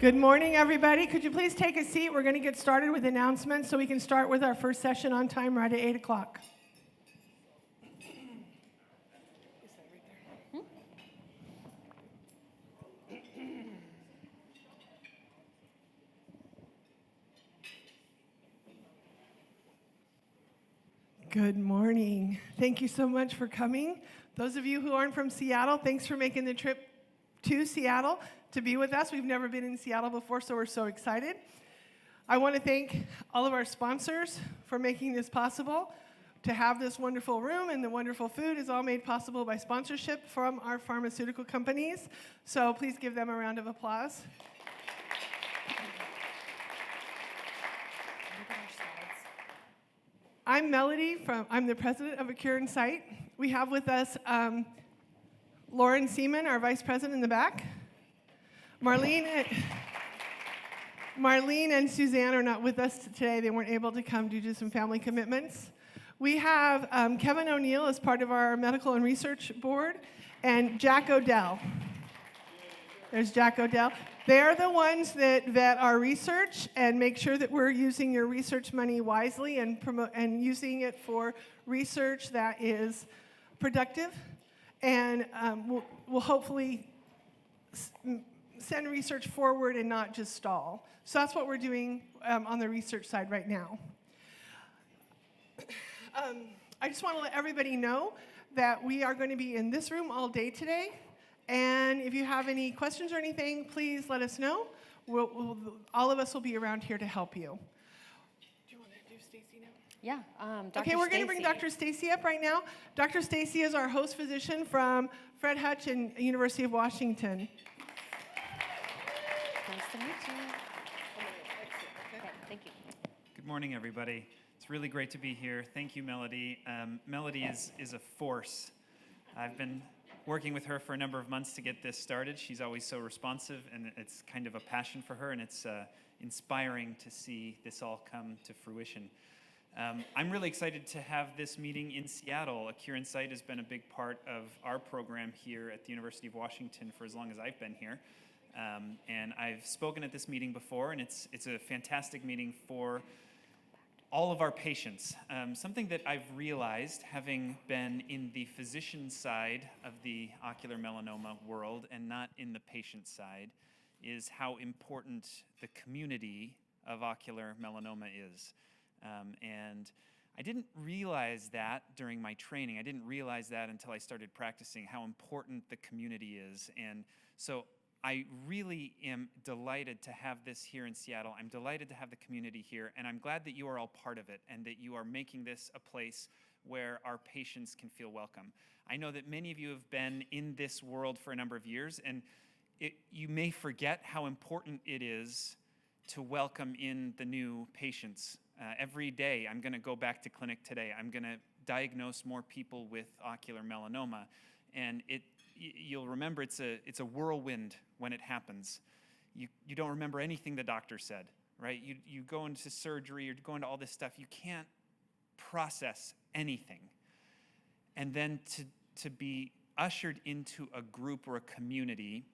Good morning, everybody. Could you please take a seat? We're going to get started with announcements so we can start with our first session on time right at 8 o'clock. Good morning. Thank you so much for coming. Those of you who aren't from Seattle, thanks for making the trip to Seattle to be with us. We've never been in Seattle before, so we're so excited. I want to thank all of our sponsors for making this possible. To have this wonderful room and the wonderful food is all made possible by sponsorship from our pharmaceutical companies. So please give them a round of applause. I'm Melody, I'm the president of Ocular Insight. We have with us Lauren Seaman, our vice president in the back. Marlene and Suzanne are not with us today. They weren't able to come due to some family commitments. We have Kevin O'Neill as part of our medical and research board, and Jack Odell. There's Jack Odell. They're the ones that vet our research and make sure that we're using your research money wisely and using it for research that is productive and will hopefully send research forward and not just stall. So that's what we're doing on the research side right now. I just want to let everybody know that we are going to be in this room all day today. And if you have any questions or anything, please let us know. All of us will be around here to help you. Do you want to do Stacy now? Yeah, Dr. Okay, we're going to bring Dr. Stacy up right now. Dr. Stacy is our host physician from Fred Hutch and University of Washington. Nice to meet you. Okay, thank you. Good morning, everybody. It's really great to be here. Thank you, Melody. Melody is a force. I've been working with her for a number of months to get this started. She's always so responsive, and it's kind of a passion for her, and it's inspiring to see this all come to fruition. I'm really excited to have this meeting in Seattle. Ocular Insight has been a big part of our program here at the University of Washington for as long as I've been here. And I've spoken at this meeting before, and it's a fantastic meeting for all of our patients. Something that I've realized, having been in the physician side of the ocular melanoma world and not in the patient side, is how important the community of ocular melanoma is. And I didn't realize that during my training. I didn't realize that until I started practicing, how important the community is. And so I really am delighted to have this here in Seattle. I'm delighted to have the community here, and I'm glad that you are all part of it and that you are making this a place where our patients can feel welcome. I know that many of you have been in this world for a number of years, and you may forget how important it is to welcome in the new patients. Every day, I'm going to go back to clinic today. I'm going to diagnose more people with ocular melanoma, and you'll remember it's a whirlwind when it happens. You don't remember anything the doctor said, right? You go into surgery or go into all this stuff. You can't process anything. And then to be ushered into a group or a community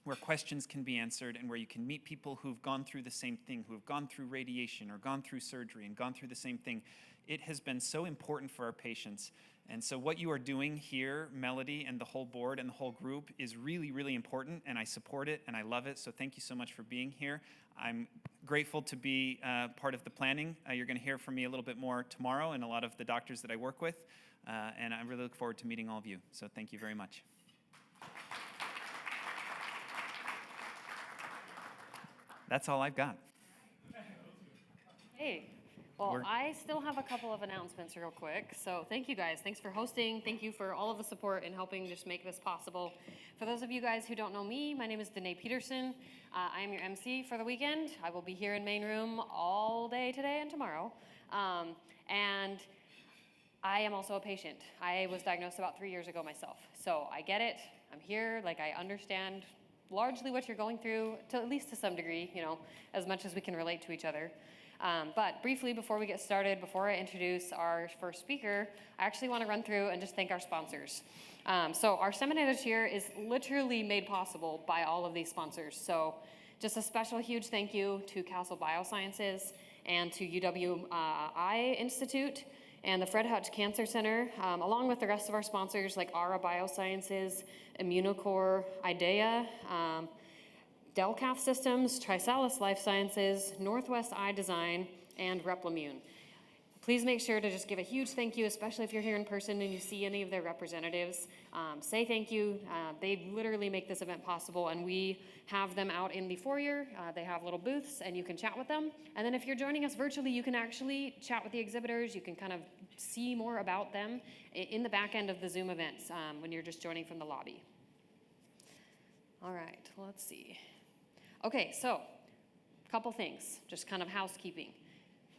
where questions can be answered and where you can meet people who've gone through the same thing, who have gone through radiation or gone through surgery and gone through the same thing, it has been so important for our patients. And so what you are doing here, Melody and the whole board and the whole group, is really, really important, and I support it and I love it. So thank you so much for being here. I'm grateful to be part of the planning. You're going to hear from me a little bit more tomorrow and a lot of the doctors that I work with. And I really look forward to meeting all of you. So thank you very much. That's all I've got. Hey. Well, I still have a couple of announcements real quick. So thank you guys. Thanks for hosting. Thank you for all of the support and helping just make this possible. For those of you guys who don't know me, my name is Danae Peterson. I am your MC for the weekend. I will be here in main room all day today and tomorrow. And I am also a patient. I was diagnosed about 3 years ago myself. So I get it. I'm here. I understand largely what you're going through, at least to some degree, as much as we can relate to each other. But briefly, before we get started, before I introduce our first speaker, I actually want to run through and just thank our sponsors. So our seminar this year is literally made possible by all of these sponsors. So Just a special huge thank you to Castle Biosciences and to UW Institute and the Fred Hutch Cancer Center, along with the rest of our sponsors like Aura Biosciences, Immunocore, IDEA, Delcaf Systems, Trisalis Life Sciences, Northwest Eye Design, and Replimune. Please make sure to just give a huge thank you, especially if you're here in person and you see any of their representatives. Say thank you. They literally make this event possible, and we have them out in the foyer. They have little booths, and you can chat with them. And then if you're joining us virtually, you can actually chat with the exhibitors. You can kind of see more about them in the back end of the Zoom events when you're just joining from the lobby. All right, let's see. Okay, so a couple things, just kind of housekeeping.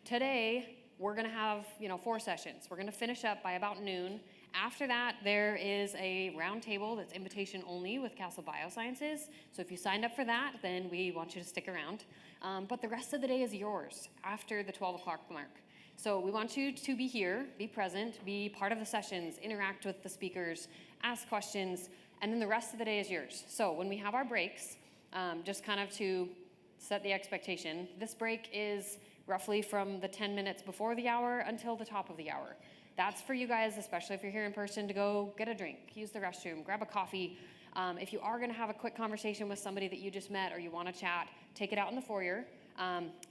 Today, we're gonna have 4 sessions. We're gonna finish up by about noon. After that, there is a round table that's invitation only with Castle Biosciences. So if you signed up for that, then we want you to stick around. But the rest of the day is yours after the 12 o'clock mark. So we want you to be here, be present, be part of the sessions, interact with the speakers, ask questions, and then the rest of the day is yours. So when we have our breaks, just kind of to set the expectation, this break is roughly from the 10 minutes before the hour until the top of the hour. That's for you guys, especially if you're here in person, to go get a drink, use the restroom, grab a coffee. If you are gonna have a quick conversation with somebody that you just met or you wanna chat, take it out in the foyer.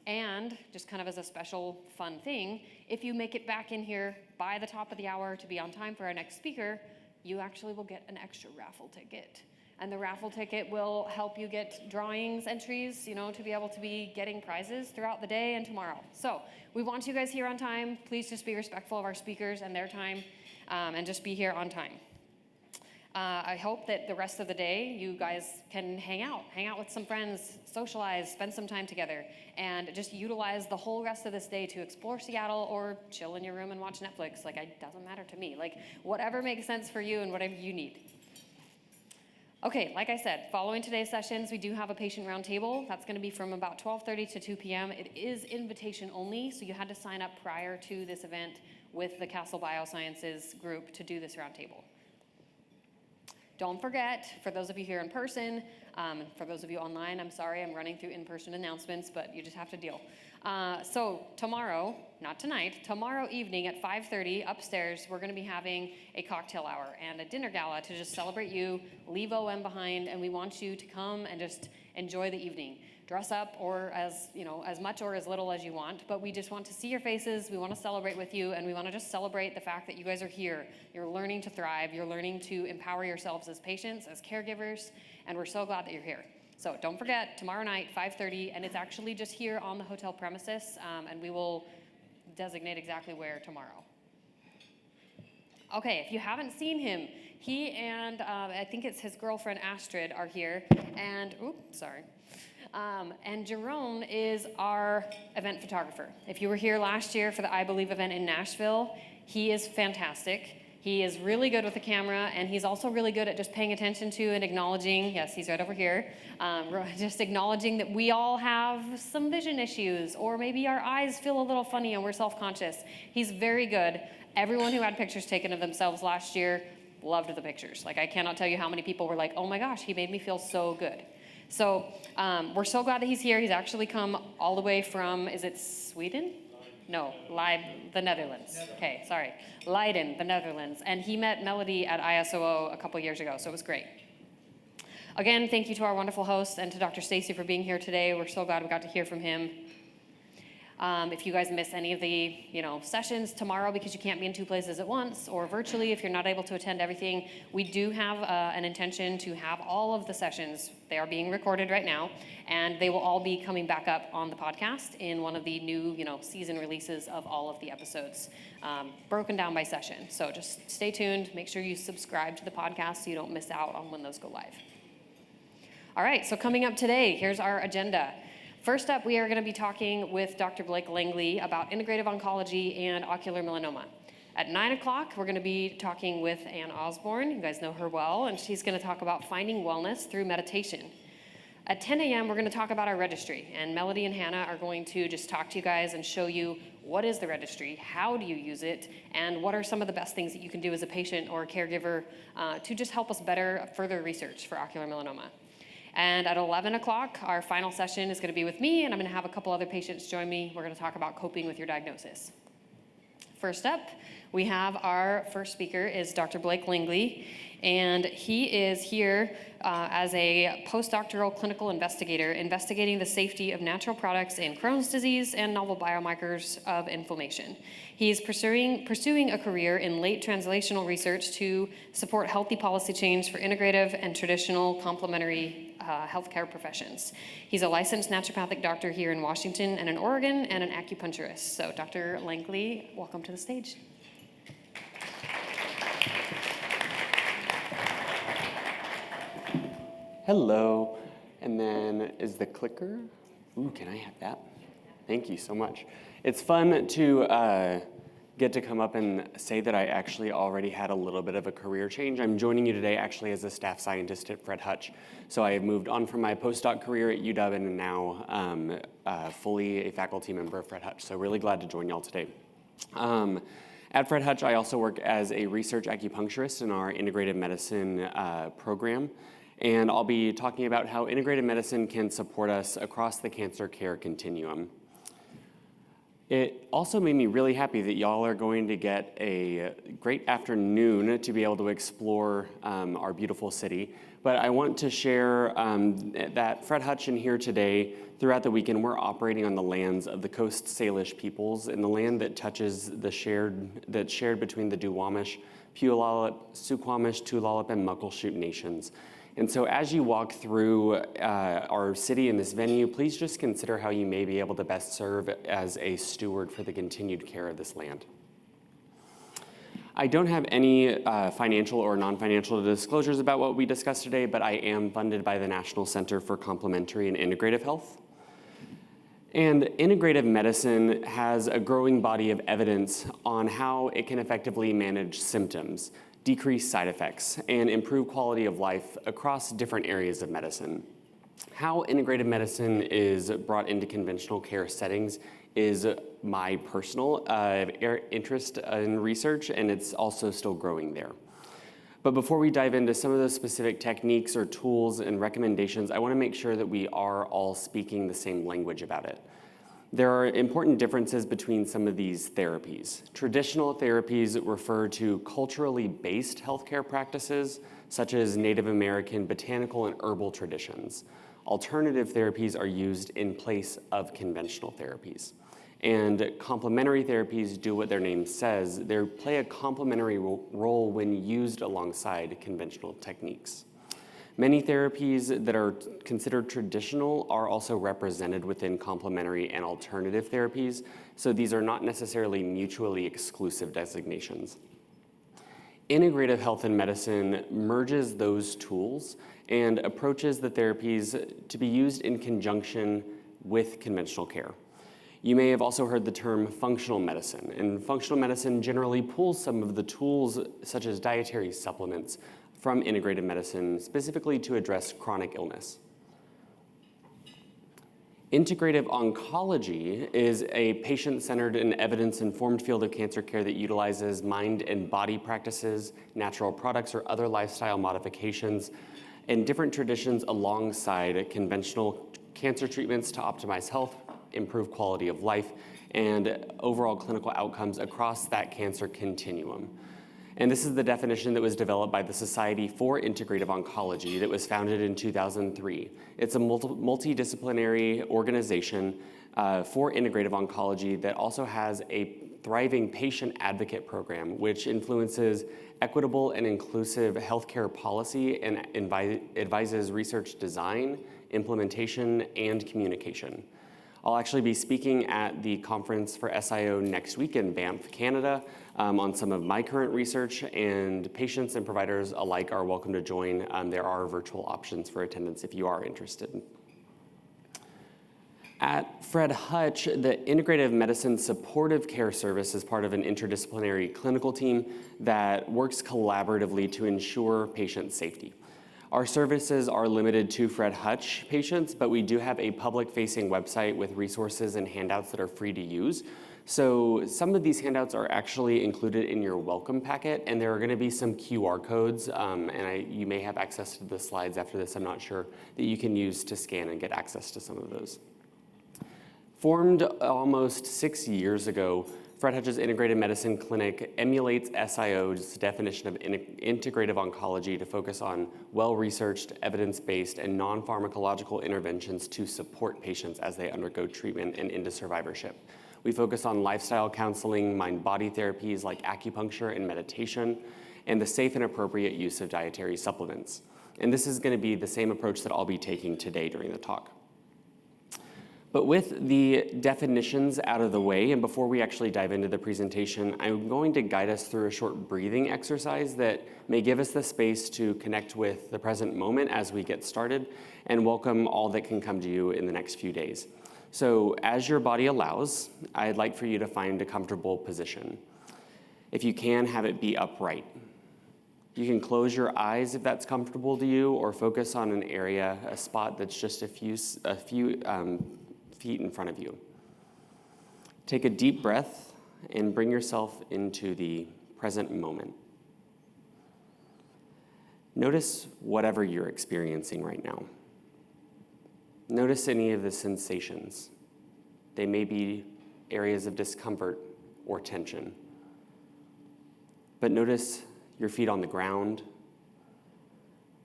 And just kind of as a special fun thing, if you make it back in here by the top of the hour to be on time for our next speaker, you actually will get an extra raffle ticket. And the raffle ticket will help you get drawings entries, to be able to be getting prizes throughout the day and tomorrow. So we want you guys here on time. Please just be respectful of our speakers and their time, and just be here on time. I hope that the rest of the day you guys can hang out with some friends, socialize, spend some time together, and just utilize the whole rest of this day to explore Seattle or chill in your room and watch Netflix. It doesn't matter to me. Whatever makes sense for you and whatever you need. Okay, like I said, following today's sessions, we do have a patient roundtable. That's going to be from about 12:30 to 2 p.m. It is invitation only, so you had to sign up prior to this event with the Castle Biosciences group to do this roundtable. Don't forget, for those of you here in person, for those of you online, I'm sorry, I'm running through in-person announcements, but you just have to deal. So tomorrow, not tonight, tomorrow evening at 5:30 upstairs, we're going to be having a cocktail hour and a dinner gala to just celebrate you, leave OM behind, and we want you to come and just enjoy the evening. Dress up or as much or as little as you want, but we just want to see your faces, we want to celebrate with you, and we want to just celebrate the fact that you guys are here. You're learning to thrive, you're learning to empower yourselves as patients, as caregivers, and we're so glad that you're here. So don't forget, tomorrow night, 5:30, and it's actually just here on the hotel premises, and we will designate exactly where tomorrow. Okay, if you haven't seen him, he and I think it's his girlfriend Astrid are here, and and Jerome is our event photographer. If you were here last year for the I Believe event in Nashville, he is fantastic. He is really good with the camera, and he's also really good at just paying attention to and acknowledging, yes, he's right over here, just acknowledging that we all have some vision issues, or maybe our eyes feel a little funny and we're self-conscious. He's very good. Everyone who had pictures taken of themselves last year loved the pictures. I cannot tell you how many people were like, oh my gosh, he made me feel so good. So we're so glad that he's here. He's actually come all the way from, is it Sweden? No, the Netherlands. Okay, sorry. Leiden, the Netherlands. And he met Melody at ISOO a couple years ago, so it was great. Again, thank you to our wonderful host and to Dr. Stacy for being here today. We're so glad we got to hear from him. If you guys miss any of the sessions tomorrow because you can't be in 2 places at once, or virtually if you're not able to attend everything, we do have an intention to have all of the sessions. They are being recorded right now, and they will all be coming back up on the podcast in one of the new season releases of all of the episodes, broken down by session. So just stay tuned. Make sure you subscribe to the podcast so you don't miss out on when those go live. All right, so coming up today, here's our agenda. First up, we are going to be talking with Dr. Blake Langley about integrative oncology and ocular melanoma. At 9 o'clock, we're going to be talking with Ann Osborne. You guys know her well, and she's going to talk about finding wellness through meditation. At 10 a.m., we're going to talk about our registry, and Melody and Hannah are going to just talk to you guys and show you what is the registry, how do you use it, and what are some of the best things that you can do as a patient or a caregiver to just help us better further research for ocular melanoma. And at 11 o'clock, our final session is going to be with me, and I'm going to have a couple other patients join me. We're going to talk about coping with your diagnosis. First up, we have our first speaker is Dr. Blake Langley, and he is here as a postdoctoral clinical investigator investigating the safety of natural products in Crohn's disease and novel biomarkers of inflammation. He's pursuing a career in late translational research to support healthy policy change for integrative and traditional complementary healthcare professions. He's a licensed naturopathic doctor here in Washington and in Oregon, and an acupuncturist. So Dr. Langley, welcome to the stage. Hello, and then is the clicker? Ooh, can I have that? Thank you so much. It's fun to get to come up and say that I actually already had a little bit of a career change. I'm joining you today actually as a staff scientist at Fred Hutch. So I have moved on from my postdoc career at UW and am now fully a faculty member of Fred Hutch. So really glad to join y'all today. At Fred Hutch, I also work as a research acupuncturist in our integrative medicine program. And I'll be talking about how integrative medicine can support us across the cancer care continuum. It also made me really happy that y'all are going to get a great afternoon to be able to explore our beautiful city. But I want to share that Fred Hutch and here today, throughout the weekend, we're operating on the lands of the Coast Salish peoples and the land that touches that's shared between the Duwamish, Puyallup, Suquamish, Tulalip, and Muckleshoot nations. And so as you walk through our city in this venue, please just consider how you may be able to best serve as a steward for the continued care of this land. I don't have any financial or non-financial disclosures about what we discussed today, but I am funded by the National Center for Complementary and Integrative Health. And integrative medicine has a growing body of evidence on how it can effectively manage symptoms, decrease side effects, and improve quality of life across different areas of medicine. How integrative medicine is brought into conventional care settings is my personal interest in research, and it's also still growing there. But before we dive into some of those specific techniques or tools and recommendations, I want to make sure that we are all speaking the same language about it. There are important differences between some of these therapies. Traditional therapies refer to culturally based healthcare practices, such as Native American botanical and herbal traditions. Alternative therapies are used in place of conventional therapies. And complementary therapies do what their name says. They play a complementary role when used alongside conventional techniques. Many therapies that are considered traditional are also represented within complementary and alternative therapies, so these are not necessarily mutually exclusive designations. Integrative health and medicine merges those tools and approaches the therapies to be used in conjunction with conventional care. You may have also heard the term functional medicine, and functional medicine generally pulls some of the tools, such as dietary supplements, from integrative medicine, specifically to address chronic illness. Integrative oncology is a patient-centered and evidence-informed field of cancer care that utilizes mind and body practices, natural products, or other lifestyle modifications, and different traditions alongside conventional cancer treatments to optimize health, improve quality of life, and overall clinical outcomes across that cancer continuum. And this is the definition that was developed by the Society for Integrative Oncology that was founded in 2003. It's a multidisciplinary organization for integrative oncology that also has a thriving patient advocate program, which influences equitable and inclusive healthcare policy and advises research design, implementation, and communication. I'll actually be speaking at the conference for SIO next week in Banff, Canada, on some of my current research, and patients and providers alike are welcome to join. There are virtual options for attendance if you are interested. At Fred Hutch, the Integrative Medicine Supportive Care Service is part of an interdisciplinary clinical team that works collaboratively to ensure patient safety. Our services are limited to Fred Hutch patients, but we do have a public-facing website with resources and handouts that are free to use. So some of these handouts are actually included in your welcome packet, and there are going to be some QR codes, you may have access to the slides after this, I'm not sure, that you can use to scan and get access to some of those. Formed almost 6 years ago, Fred Hutch's Integrative Medicine Clinic emulates SIO's definition of integrative oncology to focus on well-researched, evidence-based, and non-pharmacological interventions to support patients as they undergo treatment and into survivorship. We focus on lifestyle counseling, mind-body therapies like acupuncture and meditation, and the safe and appropriate use of dietary supplements. And this is going to be the same approach that I'll be taking today during the talk. But with the definitions out of the way, and before we actually dive into the presentation, I'm going to guide us through a short breathing exercise that may give us the space to connect with the present moment as we get started and welcome all that can come to you in the next few days. So as your body allows, I'd like for you to find a comfortable position. If you can, have it be upright. You can close your eyes if that's comfortable to you, or focus on an area, a spot that's just a few feet in front of you. Take a deep breath and bring yourself into the present moment. Notice whatever you're experiencing right now. Notice any of the sensations. They may be areas of discomfort or tension. But notice your feet on the ground,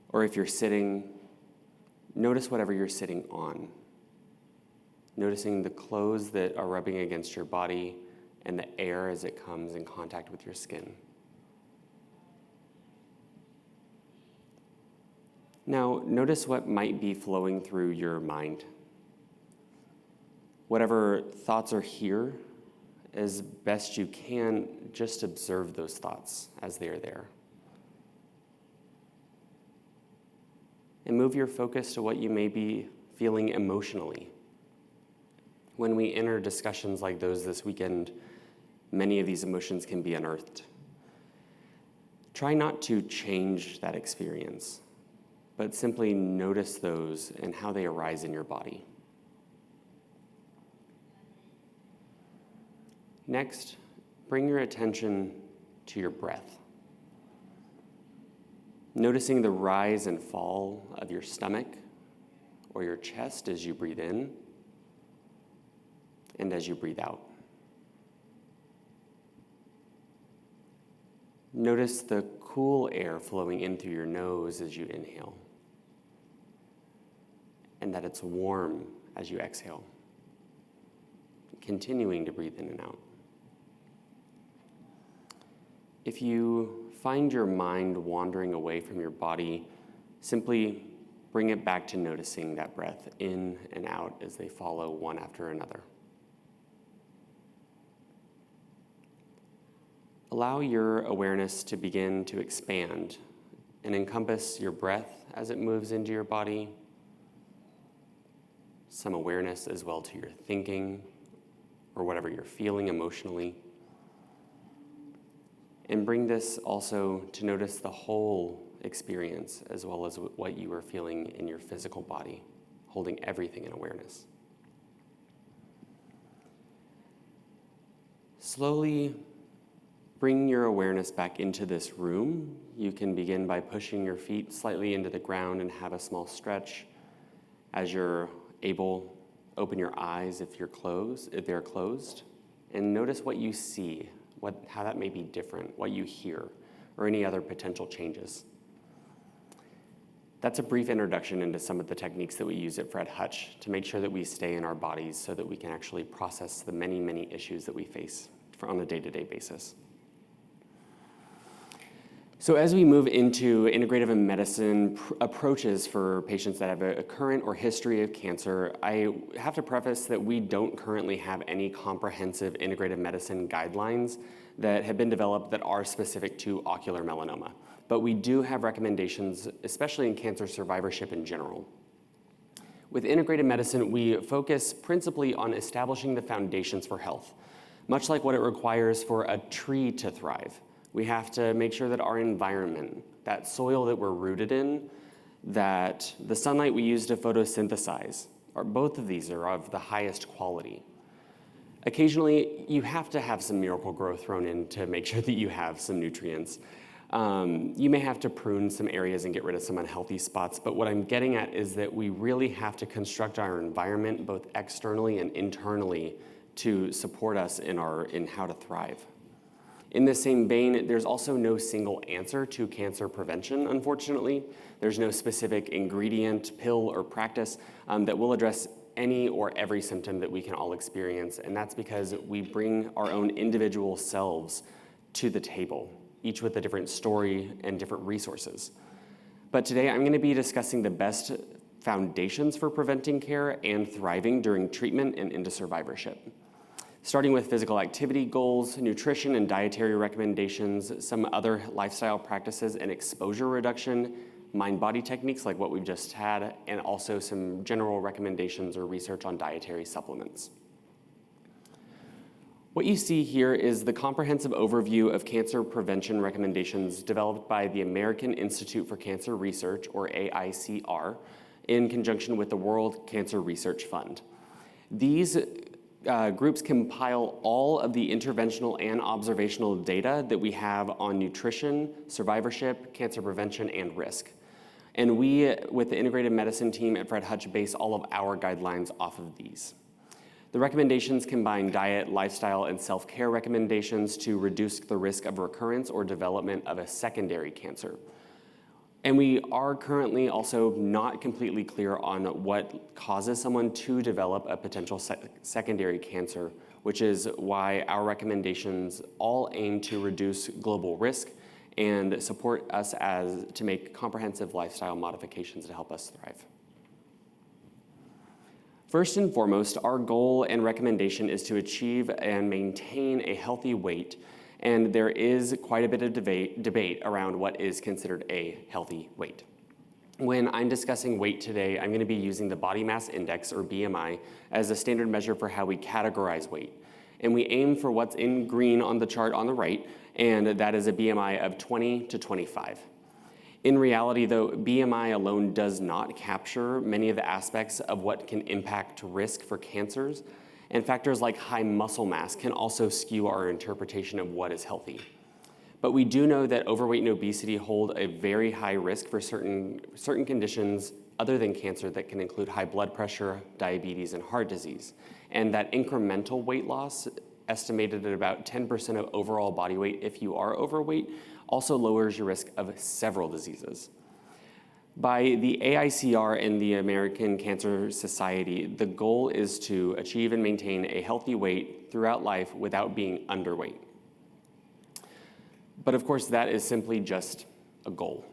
or if you're sitting, notice whatever you're sitting on. Noticing the clothes that are rubbing against your body and the air as it comes in contact with your skin. Now, notice what might be flowing through your mind. Whatever thoughts are here, as best you can, just observe those thoughts as they are there. And move your focus to what you may be feeling emotionally. When we enter discussions like those this weekend, many of these emotions can be unearthed. Try not to change that experience, but simply notice those and how they arise in your body. Next, bring your attention to your breath. Noticing the rise and fall of your stomach or your chest as you breathe in and as you breathe out. Notice the cool air flowing in through your nose as you inhale, and that it's warm as you exhale, continuing to breathe in and out. If you find your mind wandering away from your body, simply bring it back to noticing that breath in and out as they follow one after another. Allow your awareness to begin to expand and encompass your breath as it moves into your body, some awareness as well to your thinking or whatever you're feeling emotionally. And bring this also to notice the whole experience as well as what you are feeling in your physical body, holding everything in awareness. Slowly bring your awareness back into this room. You can begin by pushing your feet slightly into the ground and have a small stretch. As you're able, open your eyes if they're closed, and notice what you see, how that may be different, what you hear, or any other potential changes. That's a brief introduction into some of the techniques that we use at Fred Hutch to make sure that we stay in our bodies so that we can actually process the many, many issues that we face on a day-to-day basis. So as we move into integrative medicine approaches for patients that have a current or history of cancer, I have to preface that we don't currently have any comprehensive integrative medicine guidelines that have been developed that are specific to ocular melanoma. But we do have recommendations, especially in cancer survivorship in general. With integrative medicine, we focus principally on establishing the foundations for health, much like what it requires for a tree to thrive. We have to make sure that our environment, that soil that we're rooted in, that the sunlight we use to photosynthesize, both of these are of the highest quality. Occasionally, you have to have some miracle grow thrown in to make sure that you have some nutrients. You may have to prune some areas and get rid of some unhealthy spots, but what I'm getting at is that we really have to construct our environment both externally and internally to support us in how to thrive. In the same vein, there's also no single answer to cancer prevention, unfortunately. There's no specific ingredient, pill, or practice that will address any or every symptom that we can all experience, and that's because we bring our own individual selves to the table, each with a different story and different resources. But today I'm going to be discussing the best foundations for preventing care and thriving during treatment and into survivorship. Starting with physical activity goals, nutrition and dietary recommendations, some other lifestyle practices and exposure reduction, mind-body techniques like what we've just had, and also some general recommendations or research on dietary supplements. What you see here is the comprehensive overview of cancer prevention recommendations developed by the American Institute for Cancer Research, or AICR, in conjunction with the World Cancer Research Fund. These groups compile all of the interventional and observational data that we have on nutrition, survivorship, cancer prevention, and risk. And we, with the integrative medicine team at Fred Hutch, base all of our guidelines off of these. The recommendations combine diet, lifestyle, and self-care recommendations to reduce the risk of recurrence or development of a secondary cancer. And we are currently also not completely clear on what causes someone to develop a potential secondary cancer, which is why our recommendations all aim to reduce global risk and support us to make comprehensive lifestyle modifications to help us thrive. First and foremost, our goal and recommendation is to achieve and maintain a healthy weight, and there is quite a bit of debate around what is considered a healthy weight. When I'm discussing weight today, I'm going to be using the body mass index, or BMI, as a standard measure for how we categorize weight. And we aim for what's in green on the chart on the right, and that is a BMI of 20 to 25. In reality, though, BMI alone does not capture many of the aspects of what can impact risk for cancers, and factors like high muscle mass can also skew our interpretation of what is healthy. But we do know that overweight and obesity hold a very high risk for certain conditions other than cancer that can include high blood pressure, diabetes, and heart disease. And that incremental weight loss, estimated at about 10% of overall body weight if you are overweight, also lowers your risk of several diseases. By the AICR and the American Cancer Society, the goal is to achieve and maintain a healthy weight throughout life without being underweight. But of course, that is simply just a goal.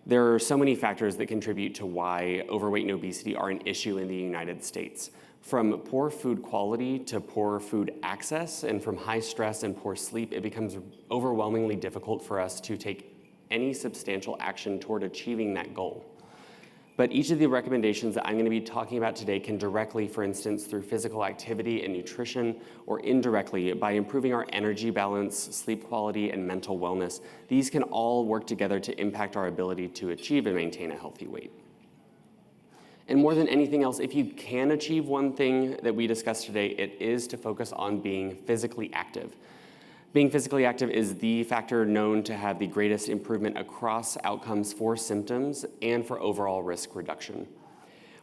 There are so many factors that contribute to why overweight and obesity are an issue in the United States. From poor food quality to poor food access, and from high stress and poor sleep, it becomes overwhelmingly difficult for us to take any substantial action toward achieving that goal. But each of the recommendations that I'm going to be talking about today can directly, for instance, through physical activity and nutrition, or indirectly by improving our energy balance, sleep quality, and mental wellness. These can all work together to impact our ability to achieve and maintain a healthy weight. And more than anything else, if you can achieve one thing that we discussed today, it is to focus on being physically active. Being physically active is the factor known to have the greatest improvement across outcomes for symptoms and for overall risk reduction.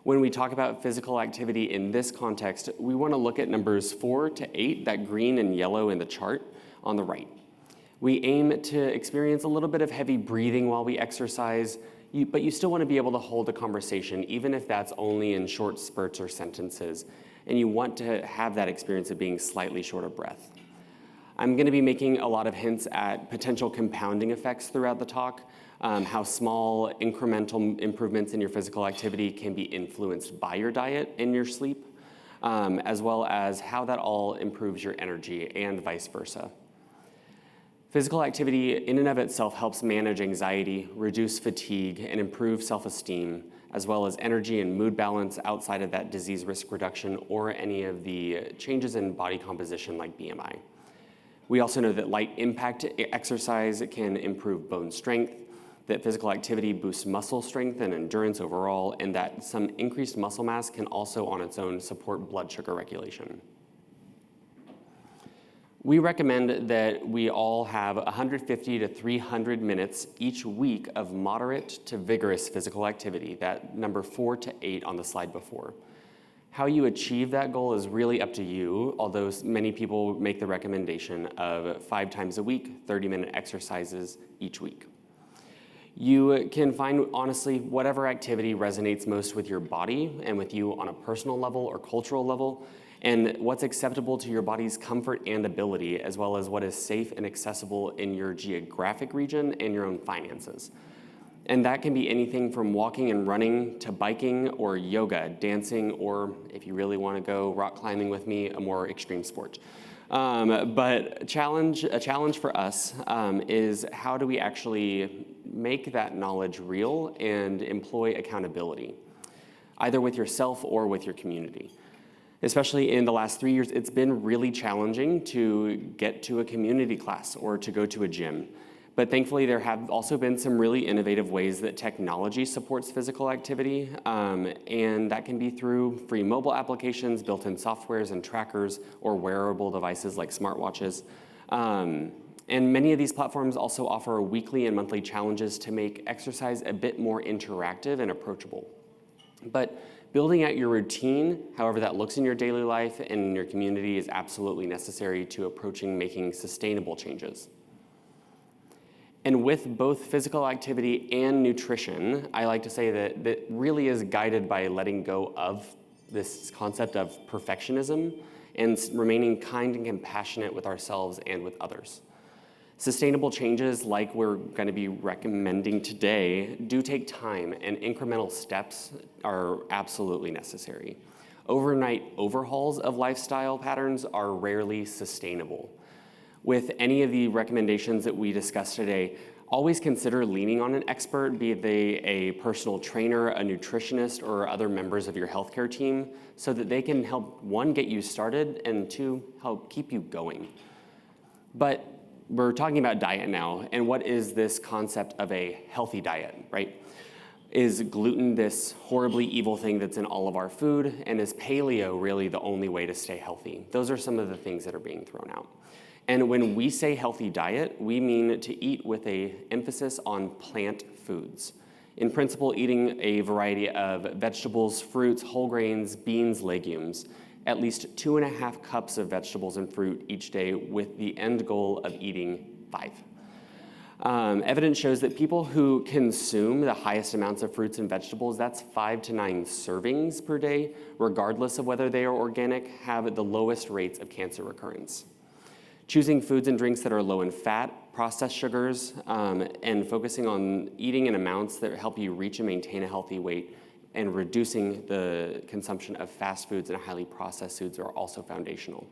When we talk about physical activity in this context, we want to look at numbers 4 to 8, that green and yellow in the chart on the right. We aim to experience a little bit of heavy breathing while we exercise, but you still want to be able to hold a conversation, even if that's only in short spurts or sentences, and you want to have that experience of being slightly short of breath. I'm going to be making a lot of hints at potential compounding effects throughout the talk, how small incremental improvements in your physical activity can be influenced by your diet and your sleep, as well as how that all improves your energy and vice versa. Physical activity in and of itself helps manage anxiety, reduce fatigue, and improve self-esteem, as well as energy and mood balance outside of that disease risk reduction or any of the changes in body composition like BMI. We also know that light impact exercise can improve bone strength, that physical activity boosts muscle strength and endurance overall, and that some increased muscle mass can also on its own support blood sugar regulation. We recommend that we all have 150 to 300 minutes each week of moderate to vigorous physical activity, that number 4 to 8 on the slide before. How you achieve that goal is really up to you, although many people make the recommendation of 5 times a week, 30-minute exercises each week. You can find, honestly, whatever activity resonates most with your body and with you on a personal level or cultural level, and what's acceptable to your body's comfort and ability, as well as what is safe and accessible in your geographic region and your own finances. And that can be anything from walking and running to biking or yoga, dancing, or if you really want to go rock climbing with me, a more extreme sport. But a challenge for us is how do we actually make that knowledge real and employ accountability, either with yourself or with your community. Especially in the last 3 years, it's been really challenging to get to a community class or to go to a gym. But thankfully, there have also been some really innovative ways that technology supports physical activity, and that can be through free mobile applications, built-in softwares and trackers, or wearable devices like smartwatches. And many of these platforms also offer weekly and monthly challenges to make exercise a bit more interactive and approachable. But building out your routine, however that looks in your daily life and in your community, is absolutely necessary to approaching making sustainable changes. And with both physical activity and nutrition, I like to say that that really is guided by letting go of this concept of perfectionism and remaining kind and compassionate with ourselves and with others. Sustainable changes like we're going to be recommending today do take time, and incremental steps are absolutely necessary. Overnight overhauls of lifestyle patterns are rarely sustainable. With any of the recommendations that we discussed today, always consider leaning on an expert, be they a personal trainer, a nutritionist, or other members of your healthcare team, so that they can help, 1, get you started, and 2, help keep you going. But we're talking about diet now, and what is this concept of a healthy diet, right? Is gluten this horribly evil thing that's in all of our food, and is paleo really the only way to stay healthy? Those are some of the things that are being thrown out. And when we say healthy diet, we mean to eat with an emphasis on plant foods. In principle, eating a variety of vegetables, fruits, whole grains, beans, legumes, at least 2.5 cups of vegetables and fruit each day, with the end goal of eating 5. Evidence shows that people who consume the highest amounts of fruits and vegetables, that's 5 to 9 servings per day, regardless of whether they are organic, have the lowest rates of cancer recurrence. Choosing foods and drinks that are low in fat, processed sugars, and focusing on eating in amounts that help you reach and maintain a healthy weight, and reducing the consumption of fast foods and highly processed foods are also foundational.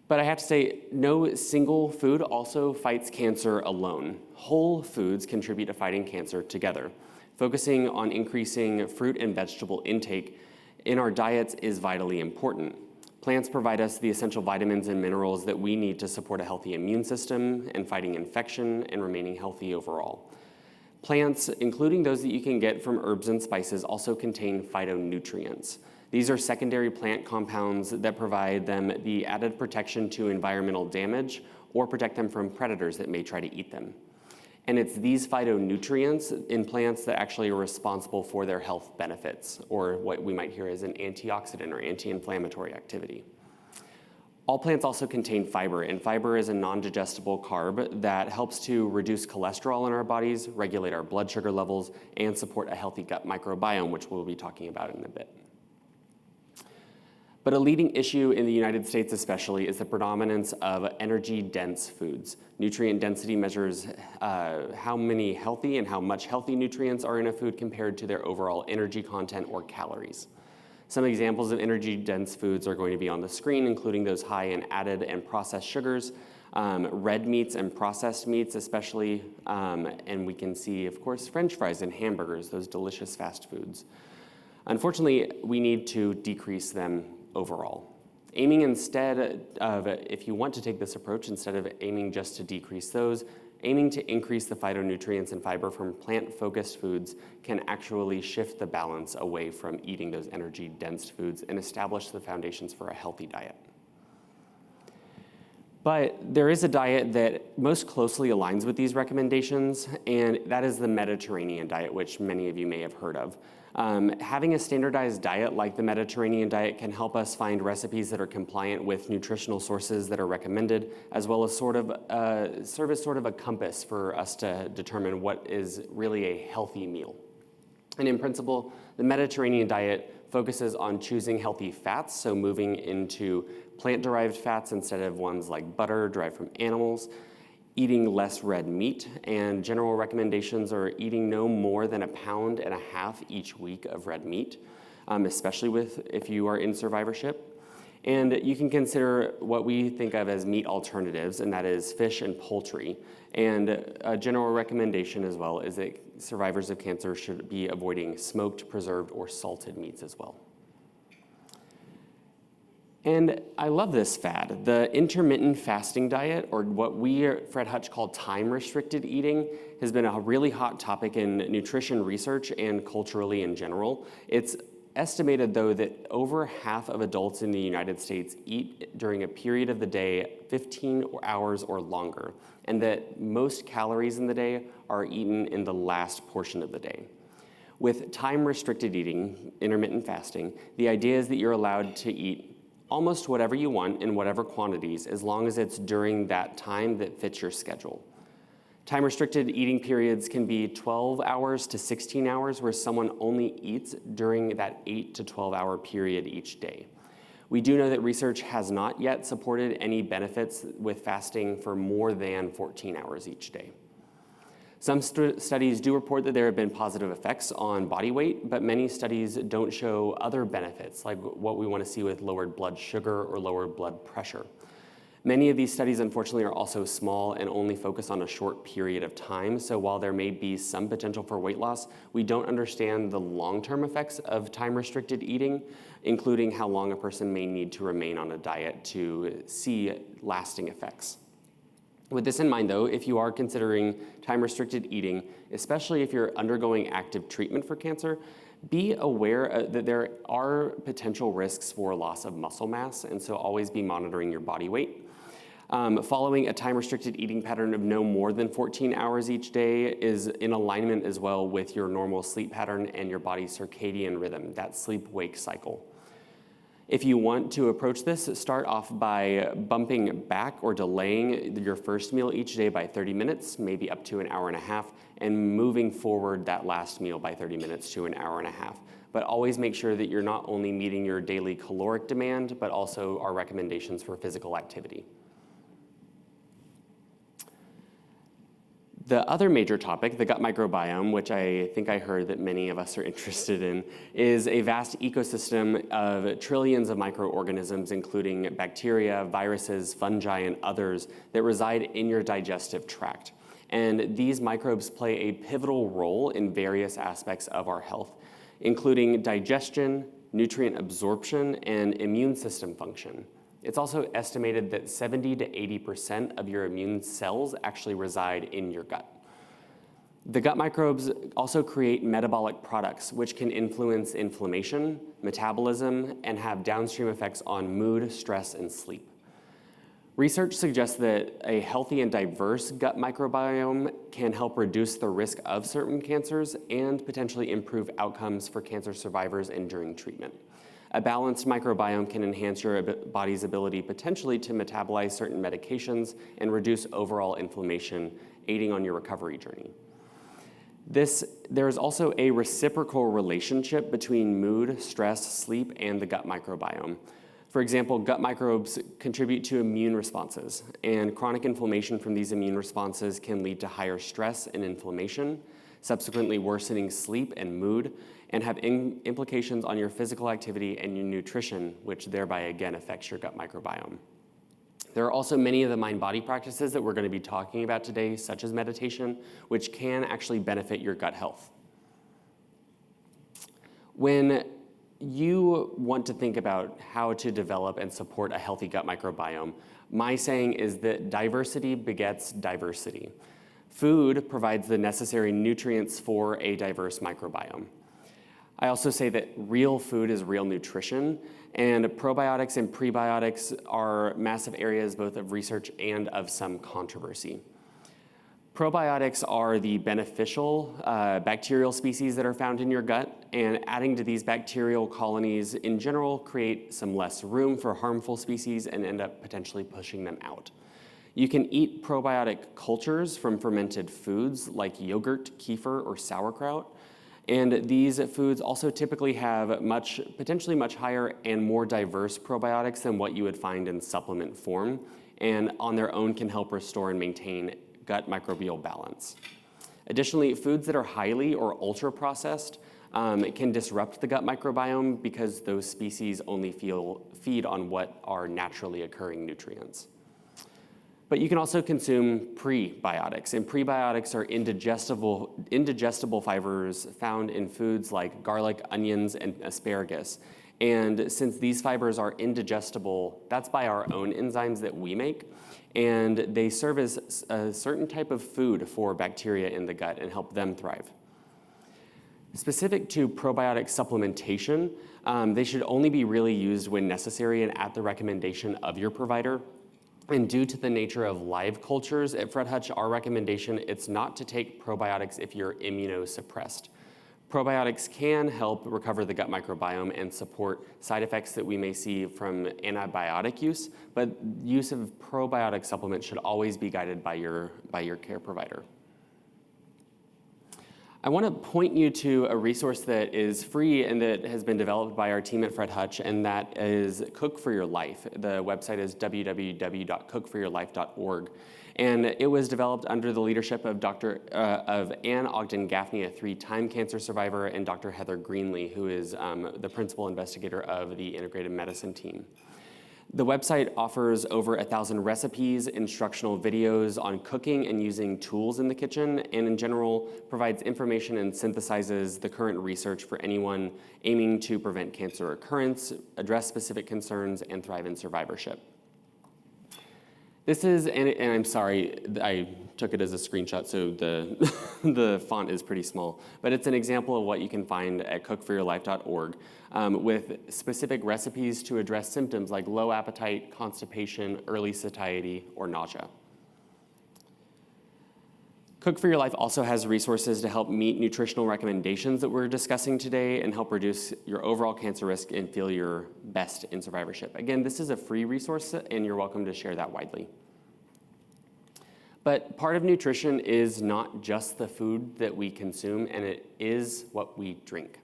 But I have to say, no single food also fights cancer alone. Whole foods contribute to fighting cancer together. Focusing on increasing fruit and vegetable intake in our diets is vitally important. Plants provide us the essential vitamins and minerals that we need to support a healthy immune system and fighting infection and remaining healthy overall. Plants, including those that you can get from herbs and spices, also contain phytonutrients. These are secondary plant compounds that provide them the added protection to environmental damage or protect them from predators that may try to eat them. And it's these phytonutrients in plants that actually are responsible for their health benefits, or what we might hear as an antioxidant or anti-inflammatory activity. All plants also contain fiber, and fiber is a non-digestible carb that helps to reduce cholesterol in our bodies, regulate our blood sugar levels, and support a healthy gut microbiome, which we'll be talking about in a bit. But a leading issue in the United States especially is the predominance of energy-dense foods. Nutrient density measures how many healthy and how much healthy nutrients are in a food compared to their overall energy content or calories. Some examples of energy-dense foods are going to be on the screen, including those high in added and processed sugars, red meats and processed meats especially, and we can see, of course, French fries and hamburgers, those delicious fast foods. Unfortunately, we need to decrease them overall. Aiming instead of, if you want to take this approach, instead of aiming just to decrease those, aiming to increase the phytonutrients and fiber from plant-focused foods can actually shift the balance away from eating those energy-dense foods and establish the foundations for a healthy diet. But there is a diet that most closely aligns with these recommendations, and that is the Mediterranean diet, which many of you may have heard of. Having a standardized diet like the Mediterranean diet can help us find recipes that are compliant with nutritional sources that are recommended, as well as serve as sort of a compass for us to determine what is really a healthy meal. And in principle, the Mediterranean diet focuses on choosing healthy fats, so moving into plant-derived fats instead of ones like butter derived from animals, eating less red meat, and general recommendations are eating no more than 1.5 pounds each week of red meat, especially if you are in survivorship. And you can consider what we think of as meat alternatives, and that is fish and poultry. And a general recommendation as well is that survivors of cancer should be avoiding smoked, preserved, or salted meats as well. And I love this fad. The intermittent fasting diet, or what we at Fred Hutch call time-restricted eating, has been a really hot topic in nutrition research and culturally in general. It's estimated, though, that over half of adults in the United States eat during a period of the day 15 hours or longer, and that most calories in the day are eaten in the last portion of the day. With time-restricted eating, intermittent fasting, the idea is that you're allowed to eat almost whatever you want in whatever quantities, as long as it's during that time that fits your schedule. Time-restricted eating periods can be 12 hours to 16 hours, where someone only eats during that 8 to 12-hour period each day. We do know that research has not yet supported any benefits with fasting for more than 14 hours each day. Some studies do report that there have been positive effects on body weight, but many studies don't show other benefits, like what we want to see with lowered blood sugar or lowered blood pressure. Many of these studies, unfortunately, are also small and only focus on a short period of time, so while there may be some potential for weight loss, we don't understand the long-term effects of time-restricted eating, including how long a person may need to remain on a diet to see lasting effects. With this in mind, though, if you are considering time-restricted eating, especially if you're undergoing active treatment for cancer, be aware that there are potential risks for loss of muscle mass, and so always be monitoring your body weight. Following a time-restricted eating pattern of no more than 14 hours each day is in alignment as well with your normal sleep pattern and your body's circadian rhythm, that sleep-wake cycle. If you want to approach this, start off by bumping back or delaying your first meal each day by 30 minutes, maybe up to 1.5 hours, and moving forward that last meal by 30 minutes to 1.5 hours. But always make sure that you're not only meeting your daily caloric demand, but also our recommendations for physical activity. The other major topic, the gut microbiome, which I think I heard that many of us are interested in, is a vast ecosystem of trillions of microorganisms, including bacteria, viruses, fungi, and others that reside in your digestive tract. And these microbes play a pivotal role in various aspects of our health, including digestion, nutrient absorption, and immune system function. It's also estimated that 70 to 80% of your immune cells actually reside in your gut. The gut microbes also create metabolic products, which can influence inflammation, metabolism, and have downstream effects on mood, stress, and sleep. Research suggests that a healthy and diverse gut microbiome can help reduce the risk of certain cancers and potentially improve outcomes for cancer survivors and during treatment. A balanced microbiome can enhance your body's ability potentially to metabolize certain medications and reduce overall inflammation, aiding on your recovery journey. There is also a reciprocal relationship between mood, stress, sleep, and the gut microbiome. For example, gut microbes contribute to immune responses, and chronic inflammation from these immune responses can lead to higher stress and inflammation, subsequently worsening sleep and mood, and have implications on your physical activity and your nutrition, which thereby again affects your gut microbiome. There are also many of the mind-body practices that we're going to be talking about today, such as meditation, which can actually benefit your gut health. When you want to think about how to develop and support a healthy gut microbiome, my saying is that diversity begets diversity. Food provides the necessary nutrients for a diverse microbiome. I also say that real food is real nutrition, and probiotics and prebiotics are massive areas both of research and of some controversy. Probiotics are the beneficial bacterial species that are found in your gut, and adding to these bacterial colonies in general create some less room for harmful species and end up potentially pushing them out. You can eat probiotic cultures from fermented foods like yogurt, kefir, or sauerkraut. And these foods also typically have potentially much higher and more diverse probiotics than what you would find in supplement form, and on their own can help restore and maintain gut microbial balance. Additionally, foods that are highly or ultra processed can disrupt the gut microbiome because those species only feed on what are naturally occurring nutrients. But you can also consume prebiotics, and prebiotics are indigestible fibers found in foods like garlic, onions, and asparagus. And since these fibers are indigestible, that's by our own enzymes that we make, and they serve as a certain type of food for bacteria in the gut and help them thrive. Specific to probiotic supplementation, they should only be really used when necessary and at the recommendation of your provider. And due to the nature of live cultures at Fred Hutch, our recommendation is not to take probiotics if you're immunosuppressed. Probiotics can help recover the gut microbiome and support side effects that we may see from antibiotic use, but use of probiotic supplements should always be guided by your care provider. I want to point you to a resource that is free and that has been developed by our team at Fred Hutch, and that is Cook for Your Life. The website is www.cookforyourlife.org. And it was developed under the leadership of of Ann Ogden Gaffney, a 3-time cancer survivor, and Dr. Heather Greenlee, who is the principal investigator of the integrative medicine team. The website offers over 1,000 recipes, instructional videos on cooking and using tools in the kitchen, and in general provides information and synthesizes the current research for anyone aiming to prevent cancer occurrence, address specific concerns, and thrive in survivorship. This is, and I'm sorry, I took it as a screenshot, so the font is pretty small, but it's an example of what you can find at cookforyourlife.org with specific recipes to address symptoms like low appetite, constipation, early satiety, or nausea. Cook for Your Life also has resources to help meet nutritional recommendations that we're discussing today and help reduce your overall cancer risk and feel your best in survivorship. Again, this is a free resource, and you're welcome to share that widely. But part of nutrition is not just the food that we consume, and it is what we drink.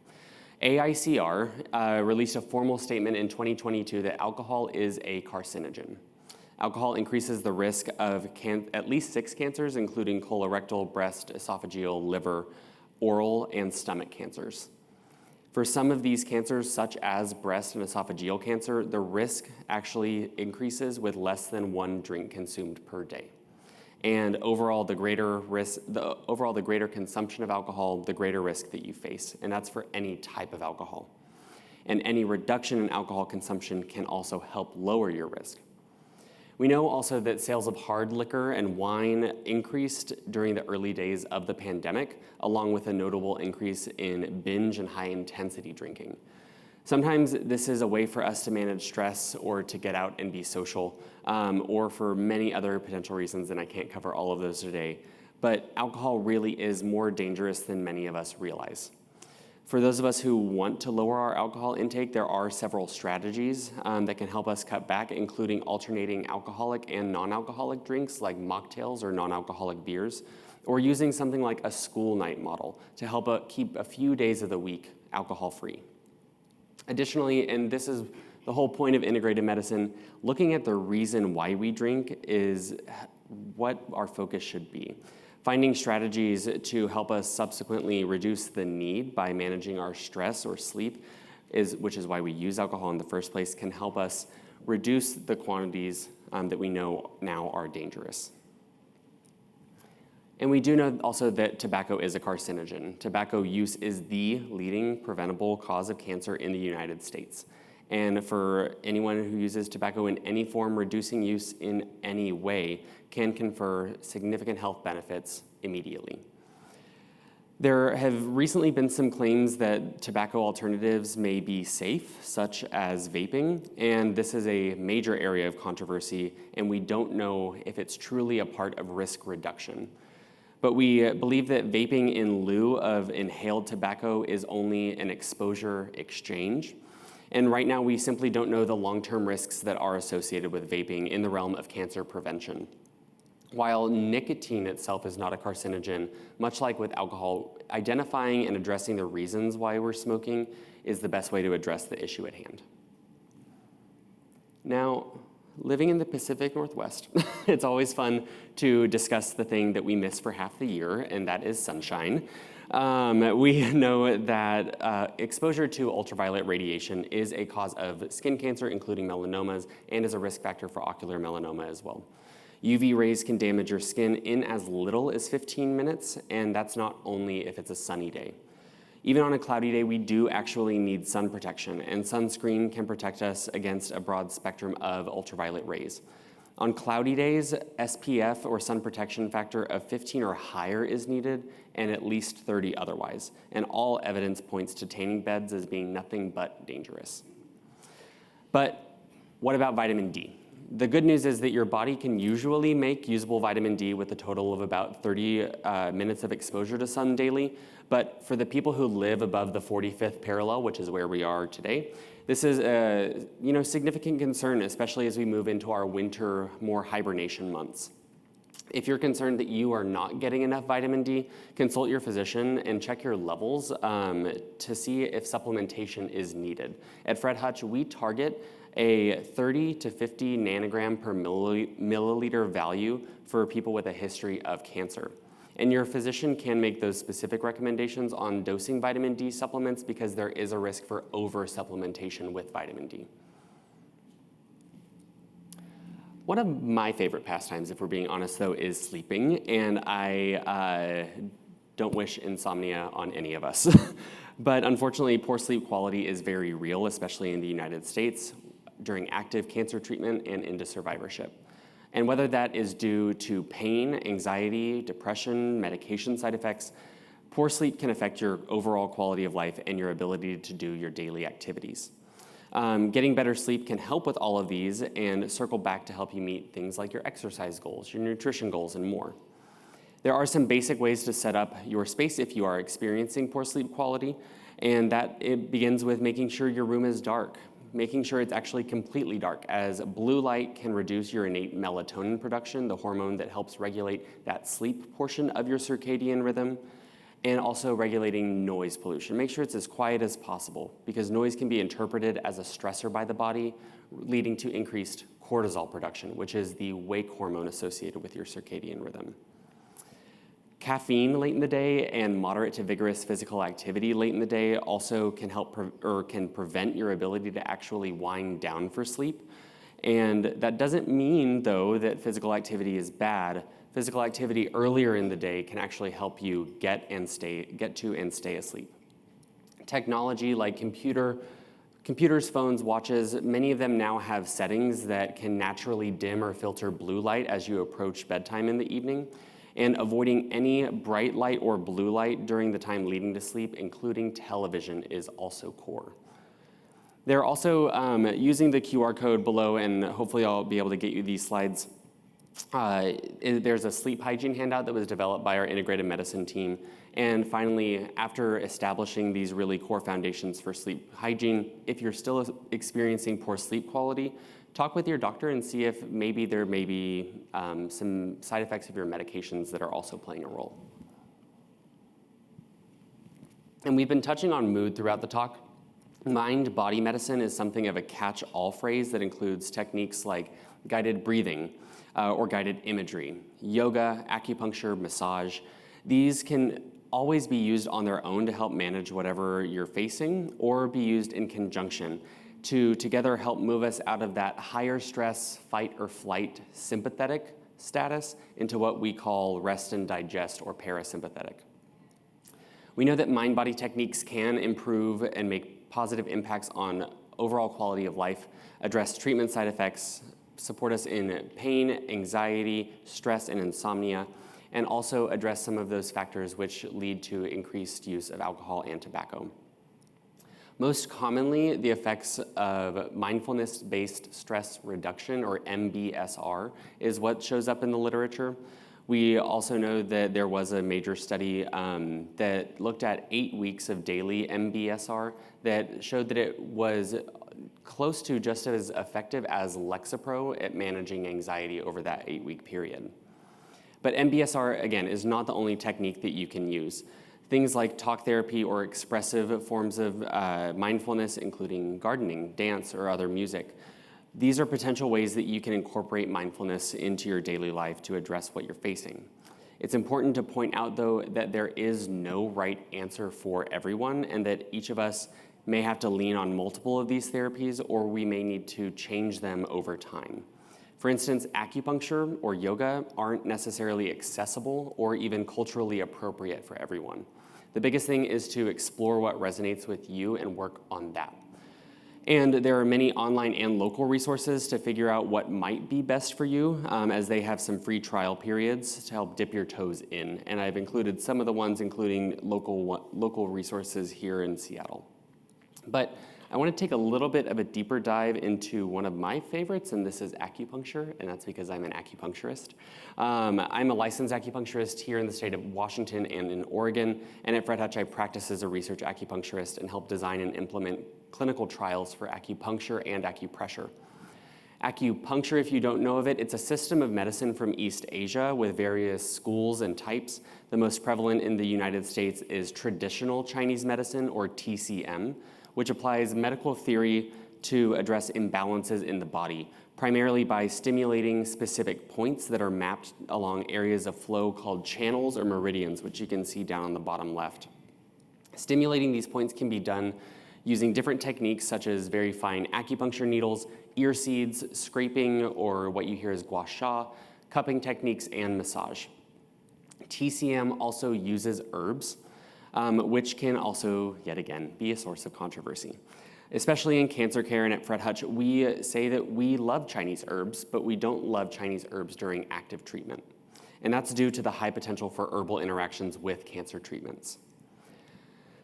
AICR released a formal statement in 2022 that alcohol is a carcinogen. Alcohol increases the risk of at least 6 cancers, including colorectal, breast, esophageal, liver, oral, and stomach cancers. For some of these cancers, such as breast and esophageal cancer, the risk actually increases with less than 1 drink consumed per day. And overall, the greater consumption of alcohol, the greater risk that you face. And that's for any type of alcohol. And any reduction in alcohol consumption can also help lower your risk. We know also that sales of hard liquor and wine increased during the early days of the pandemic, along with a notable increase in binge and high-intensity drinking. Sometimes this is a way for us to manage stress or to get out and be social, or for many other potential reasons, and I can't cover all of those today. But alcohol really is more dangerous than many of us realize. For those of us who want to lower our alcohol intake, there are several strategies that can help us cut back, including alternating alcoholic and non-alcoholic drinks like mocktails or non-alcoholic beers, or using something like a school night model to help keep a few days of the week alcohol-free. Additionally, and this is the whole point of integrative medicine, looking at the reason why we drink is what our focus should be. Finding strategies to help us subsequently reduce the need by managing our stress or sleep, which is why we use alcohol in the first place, can help us reduce the quantities that we know now are dangerous. And we do know also that tobacco is a carcinogen. Tobacco use is the leading preventable cause of cancer in the United States. And for anyone who uses tobacco in any form, reducing use in any way can confer significant health benefits immediately. There have recently been some claims that tobacco alternatives may be safe, such as vaping, and this is a major area of controversy, and we don't know if it's truly a part of risk reduction. But we believe that vaping in lieu of inhaled tobacco is only an exposure exchange. And right now, we simply don't know the long-term risks that are associated with vaping in the realm of cancer prevention. While nicotine itself is not a carcinogen, much like with alcohol, identifying and addressing the reasons why we're smoking is the best way to address the issue at hand. Now, living in the Pacific Northwest, it's always fun to discuss the thing that we miss for half the year, and that is sunshine. We know that exposure to ultraviolet radiation is a cause of skin cancer, including melanomas, and is a risk factor for ocular melanoma as well. UV rays can damage your skin in as little as 15 minutes, and that's not only if it's a sunny day. Even on a cloudy day, we do actually need sun protection, and sunscreen can protect us against a broad spectrum of ultraviolet rays. On cloudy days, SPF or sun protection factor of 15 or higher is needed, and at least 30 otherwise. And all evidence points to tanning beds as being nothing but dangerous. But what about vitamin D? The good news is that your body can usually make usable vitamin D with a total of about 30 minutes of exposure to sun daily. But for the people who live above the 45th parallel, which is where we are today, this is a significant concern, especially as we move into our winter, more hibernation months. If you're concerned that you are not getting enough vitamin D, consult your physician and check your levels to see if supplementation is needed. At Fred Hutch, we target a 30 to 50 nanogram per milliliter value for people with a history of cancer. And your physician can make those specific recommendations on dosing vitamin D supplements because there is a risk for over-supplementation with vitamin D. One of my favorite pastimes, if we're being honest though, is sleeping, and I don't wish insomnia on any of us. But unfortunately, poor sleep quality is very real, especially in the United States, during active cancer treatment and into survivorship. And whether that is due to pain, anxiety, depression, medication side effects, poor sleep can affect your overall quality of life and your ability to do your daily activities. Getting better sleep can help with all of these and circle back to help you meet things like your exercise goals, your nutrition goals, and more. There are some basic ways to set up your space if you are experiencing poor sleep quality, and that it begins with making sure your room is dark. Making sure it's actually completely dark, as blue light can reduce your innate melatonin production, the hormone that helps regulate that sleep portion of your circadian rhythm, and also regulating noise pollution. Make sure it's as quiet as possible, because noise can be interpreted as a stressor by the body, leading to increased cortisol production, which is the wake hormone associated with your circadian rhythm. Caffeine late in the day and moderate to vigorous physical activity late in the day also can help can prevent your ability to actually wind down for sleep. And that doesn't mean, though, that physical activity is bad. Physical activity earlier in the day can actually help you get to and stay asleep. Technology like computers, phones, watches, many of them now have settings that can naturally dim or filter blue light as you approach bedtime in the evening. And avoiding any bright light or blue light during the time leading to sleep, including television, is also core. They're also using the QR code below, and hopefully I'll be able to get you these slides. There's a sleep hygiene handout that was developed by our integrative medicine team. And finally, after establishing these really core foundations for sleep hygiene, if you're still experiencing poor sleep quality, talk with your doctor and see if maybe there may be some side effects of your medications that are also playing a role. And we've been touching on mood throughout the talk. Mind-body medicine is something of a catch-all phrase that includes techniques like guided breathing or guided imagery, yoga, acupuncture, massage. These can always be used on their own to help manage whatever you're facing, or be used in conjunction to together help move us out of that higher stress, fight or flight sympathetic status into what we call rest and digest or parasympathetic. We know that mind-body techniques can improve and make positive impacts on overall quality of life, address treatment side effects, support us in pain, anxiety, stress, and insomnia. and also address some of those factors which lead to increased use of alcohol and tobacco. Most commonly, the effects of mindfulness-based stress reduction, or MBSR, is what shows up in the literature. We also know that there was a major study that looked at 8 weeks of daily MBSR that showed that it was close to just as effective as Lexapro at managing anxiety over that 8-week period. But MBSR, again, is not the only technique that you can use. Things like talk therapy or expressive forms of mindfulness, including gardening, dance, or other music. These are potential ways that you can incorporate mindfulness into your daily life to address what you're facing. It's important to point out, though, that there is no right answer for everyone, and that each of us may have to lean on multiple of these therapies, or we may need to change them over time. For instance, acupuncture or yoga aren't necessarily accessible or even culturally appropriate for everyone. The biggest thing is to explore what resonates with you and work on that. And there are many online and local resources to figure out what might be best for you, as they have some free trial periods to help dip your toes in. And I've included some of the ones, including local resources here in Seattle. But I want to take a little bit of a deeper dive into one of my favorites, and this is acupuncture, and that's because I'm an acupuncturist. I'm a licensed acupuncturist here in the state of Washington and in Oregon, and at Fred Hutch I practice as a research acupuncturist and help design and implement clinical trials for acupuncture and acupressure. Acupuncture, if you don't know of it, it's a system of medicine from East Asia with various schools and types. The most prevalent in the United States is traditional Chinese medicine, or TCM, which applies medical theory to address imbalances in the body, primarily by stimulating specific points that are mapped along areas of flow called channels or meridians, which you can see down on the bottom left. Stimulating these points can be done using different techniques such as very fine acupuncture needles, ear seeds, scraping, or what you hear as gua sha, cupping techniques, and massage. TCM also uses herbs, which can also, yet again, be a source of controversy. Especially in cancer care and at Fred Hutch, we say that we love Chinese herbs, but we don't love Chinese herbs during active treatment. And that's due to the high potential for herbal interactions with cancer treatments.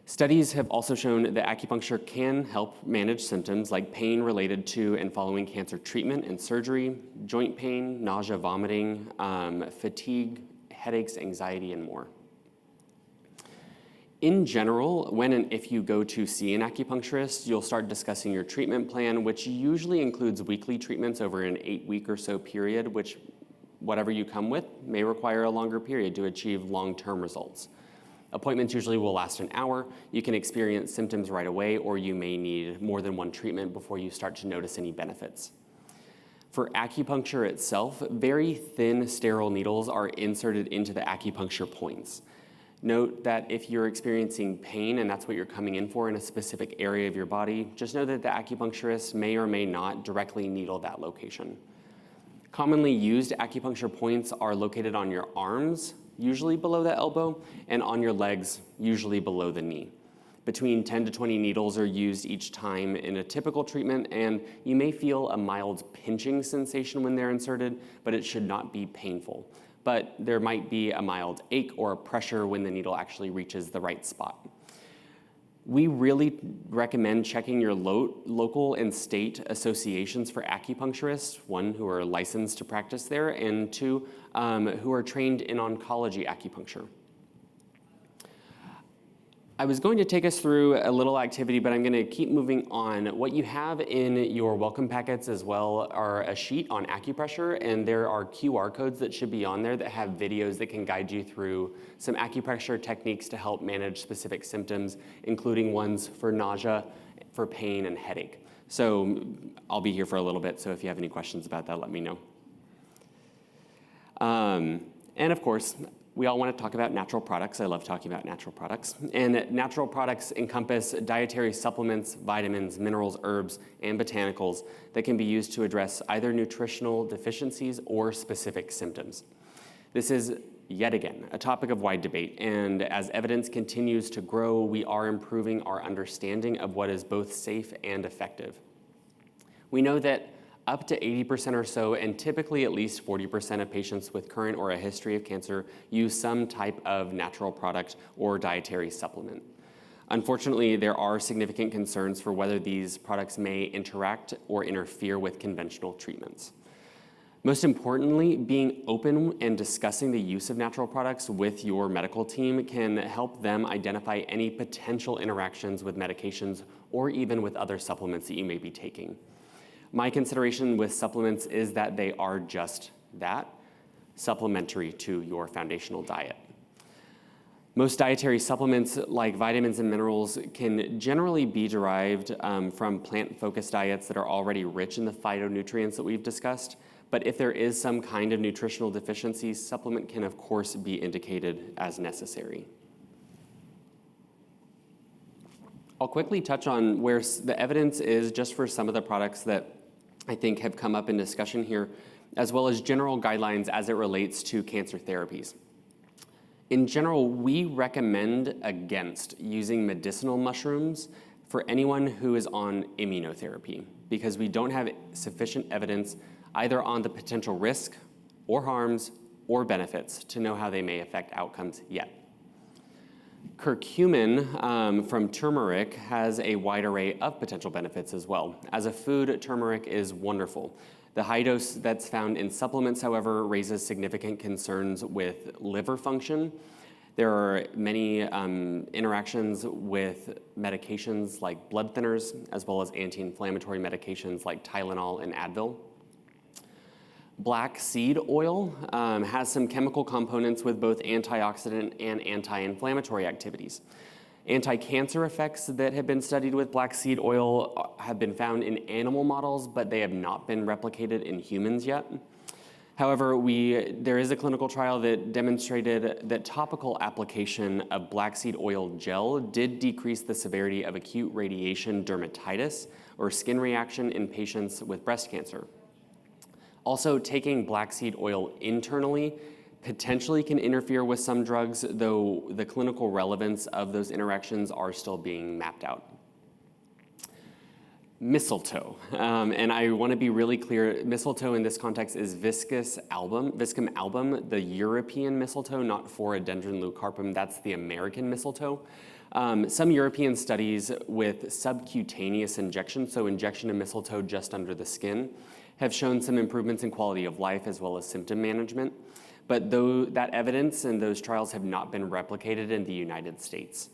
Studies have also shown that acupuncture can help manage symptoms like pain related to and following cancer treatment and surgery, joint pain, nausea, vomiting, fatigue, headaches, anxiety, and more. In general, when and if you go to see an acupuncturist, you'll start discussing your treatment plan, which usually includes weekly treatments over an 8-week or so period, which, whatever you come with, may require a longer period to achieve long-term results. Appointments usually will last an hour. You can experience symptoms right away, or you may need more than one treatment before you start to notice any benefits. For acupuncture itself, very thin sterile needles are inserted into the acupuncture points. Note that if you're experiencing pain and that's what you're coming in for in a specific area of your body, just know that the acupuncturist may or may not directly needle that location. Commonly used acupuncture points are located on your arms, usually below the elbow, and on your legs, usually below the knee. Between 10 to 20 needles are used each time in a typical treatment, and you may feel a mild pinching sensation when they're inserted, but it should not be painful. But there might be a mild ache or a pressure when the needle actually reaches the right spot. We really recommend checking your local and state associations for acupuncturists, one, who are licensed to practice there, and two, who are trained in oncology acupuncture. I was going to take us through a little activity, but I'm going to keep moving on. What you have in your welcome packets as well are a sheet on acupressure, and there are QR codes that should be on there that have videos that can guide you through some acupressure techniques to help manage specific symptoms, including ones for nausea, for pain, and headache. So I'll be here for a little bit, so if you have any questions about that, let me know. And of course, we all want to talk about natural products. I love talking about natural products. And natural products encompass dietary supplements, vitamins, minerals, herbs, and botanicals that can be used to address either nutritional deficiencies or specific symptoms. This is, yet again, a topic of wide debate. And as evidence continues to grow, we are improving our understanding of what is both safe and effective. We know that up to 80% or so, and typically at least 40% of patients with current or a history of cancer use some type of natural product or dietary supplement. Unfortunately, there are significant concerns for whether these products may interact or interfere with conventional treatments. Most importantly, being open and discussing the use of natural products with your medical team can help them identify any potential interactions with medications or even with other supplements that you may be taking. My consideration with supplements is that they are just that, supplementary to your foundational diet. Most dietary supplements, like vitamins and minerals, can generally be derived from plant-focused diets that are already rich in the phytonutrients that we've discussed. But if there is some kind of nutritional deficiency, supplement can, of course, be indicated as necessary. I'll quickly touch on where the evidence is just for some of the products that I think have come up in discussion here, as well as general guidelines as it relates to cancer therapies. In general, we recommend against using medicinal mushrooms for anyone who is on immunotherapy because we don't have sufficient evidence either on the potential risk or harms or benefits to know how they may affect outcomes yet. Curcumin from turmeric has a wide array of potential benefits as well. As a food, turmeric is wonderful. The high dose that's found in supplements, however, raises significant concerns with liver function. There are many interactions with medications like blood thinners, as well as anti-inflammatory medications like Tylenol and Advil. Black seed oil has some chemical components with both antioxidant and anti-inflammatory activities. Anti-cancer effects that have been studied with black seed oil have been found in animal models, but they have not been replicated in humans yet. However, there is a clinical trial that demonstrated that topical application of black seed oil gel did decrease the severity of acute radiation dermatitis or skin reaction in patients with breast cancer. Also, taking black seed oil internally potentially can interfere with some drugs, though the clinical relevance of those interactions are still being mapped out. Mistletoe, and I want to be really clear, mistletoe in this context is Viscum album, the European mistletoe, not Phorandendron leucarpum, that's the American mistletoe. Some European studies with subcutaneous injection, so injection of mistletoe just under the skin, have shown some improvements in quality of life as well as symptom management. But though that evidence and those trials have not been replicated in the United States.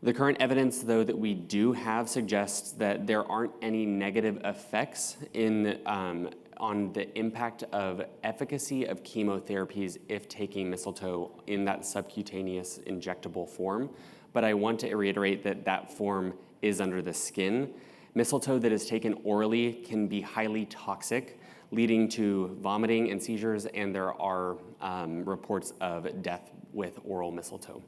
The current evidence, though, that we do have suggests that there aren't any negative effects on the impact of efficacy of chemotherapies if taking mistletoe in that subcutaneous injectable form. But I want to reiterate that that form is under the skin. Mistletoe that is taken orally can be highly toxic, leading to vomiting and seizures, and there are reports of death with oral mistletoe.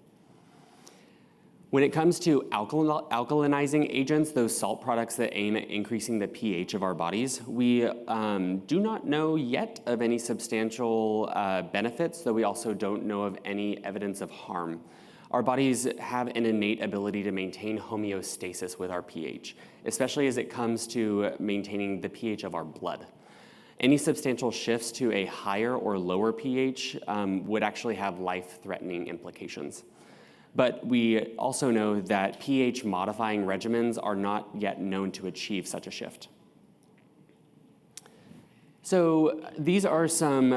When it comes to alkalinizing agents, those salt products that aim at increasing the pH of our bodies, we do not know yet of any substantial benefits, though we also don't know of any evidence of harm. Our bodies have an innate ability to maintain homeostasis with our pH, especially as it comes to maintaining the pH of our blood. Any substantial shifts to a higher or lower pH would actually have life-threatening implications. But we also know that pH-modifying regimens are not yet known to achieve such a shift. So these are some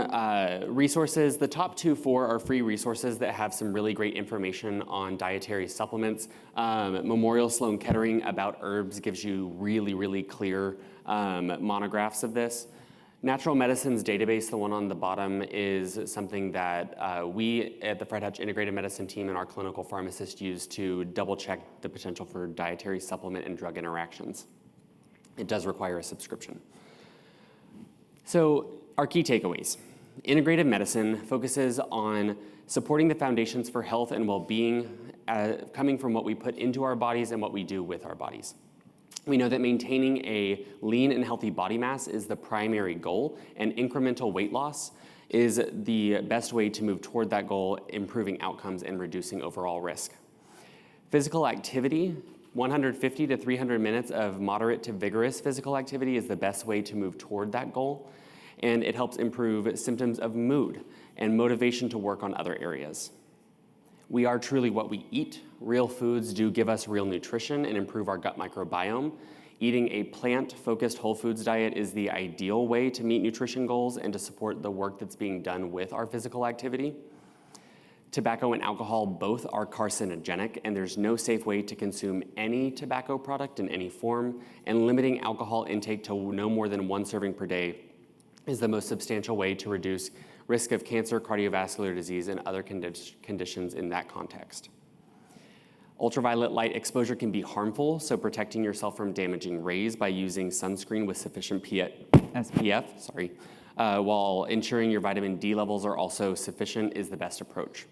resources. The top 4 are free resources that have some really great information on dietary supplements. Memorial Sloan Kettering About Herbs gives you really, really clear monographs of this. Natural Medicine's database, the one on the bottom, is something that we at the Fred Hutch Integrative Medicine team and our clinical pharmacist use to double check the potential for dietary supplement and drug interactions. It does require a subscription. So our key takeaways. Integrative medicine focuses on supporting the foundations for health and well-being coming from what we put into our bodies and what we do with our bodies. We know that maintaining a lean and healthy body mass is the primary goal, and incremental weight loss is the best way to move toward that goal, improving outcomes and reducing overall risk. Physical activity 150 to 300 minutes of moderate to vigorous physical activity is the best way to move toward that goal, and it helps improve symptoms of mood and motivation to work on other areas. We are truly what we eat. Real foods do give us real nutrition and improve our gut microbiome. Eating a plant-focused whole foods diet is the ideal way to meet nutrition goals and to support the work that's being done with our physical activity. Tobacco and alcohol both are carcinogenic, and there's no safe way to consume any tobacco product in any form, and limiting alcohol intake to no more than 1 serving per day is the most substantial way to reduce risk of cancer, cardiovascular disease, and other conditions in that context. Ultraviolet light exposure can be harmful, so protecting yourself from damaging rays by using sunscreen with sufficient SPF, while ensuring your vitamin D levels are also sufficient is the best approach.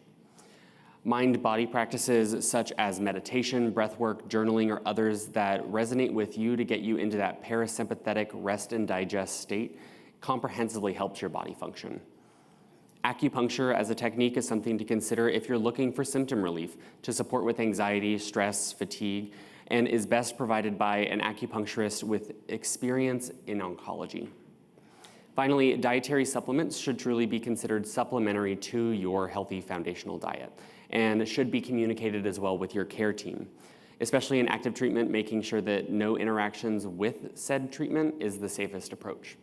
Mind-body practices such as meditation, breathwork, journaling, or others that resonate with you to get you into that parasympathetic rest and digest state comprehensively helps your body function. Acupuncture as a technique is something to consider if you're looking for symptom relief to support with anxiety, stress, fatigue, and is best provided by an acupuncturist with experience in oncology. Finally, dietary supplements should truly be considered supplementary to your healthy foundational diet and should be communicated as well with your care team. Especially in active treatment, making sure that no interactions with said treatment is the safest approach.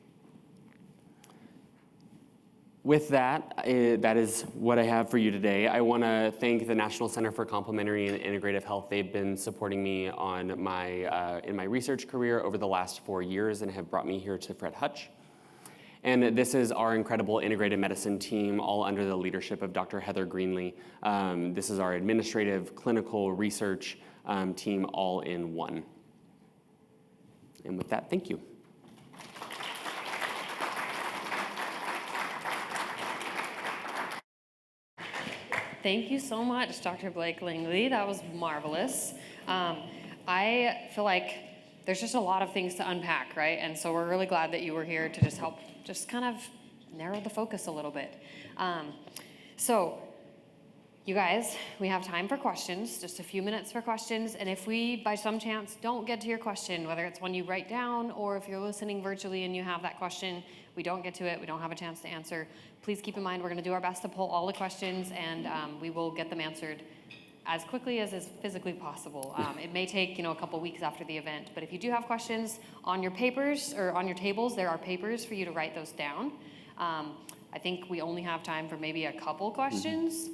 With that, that is what I have for you today. I want to thank the National Center for Complementary and Integrative Health. They've been supporting me on in my research career over the last 4 years and have brought me here to Fred Hutch. And this is our incredible integrative medicine team, all under the leadership of Dr. Heather Greenlee. This is our administrative, clinical, research team all in one. And with that, thank you. Thank you so much, Dr. Blake Langley. That was marvelous. I feel like there's just a lot of things to unpack, right? And so we're really glad that you were here to just help just kind of narrow the focus a little bit. So you guys, we have time for questions, just a few minutes for questions. And if we, by some chance, don't get to your question, whether it's one you write down or if you're listening virtually and you have that question, we don't get to it, we don't have a chance to answer, please keep in mind we're going to do our best to pull all the questions and we will get them answered as quickly as is physically possible. It may take a couple weeks after the event, but if you do have questions on your papers or on your tables, there are papers for you to write those down. I think we only have time for maybe a couple questions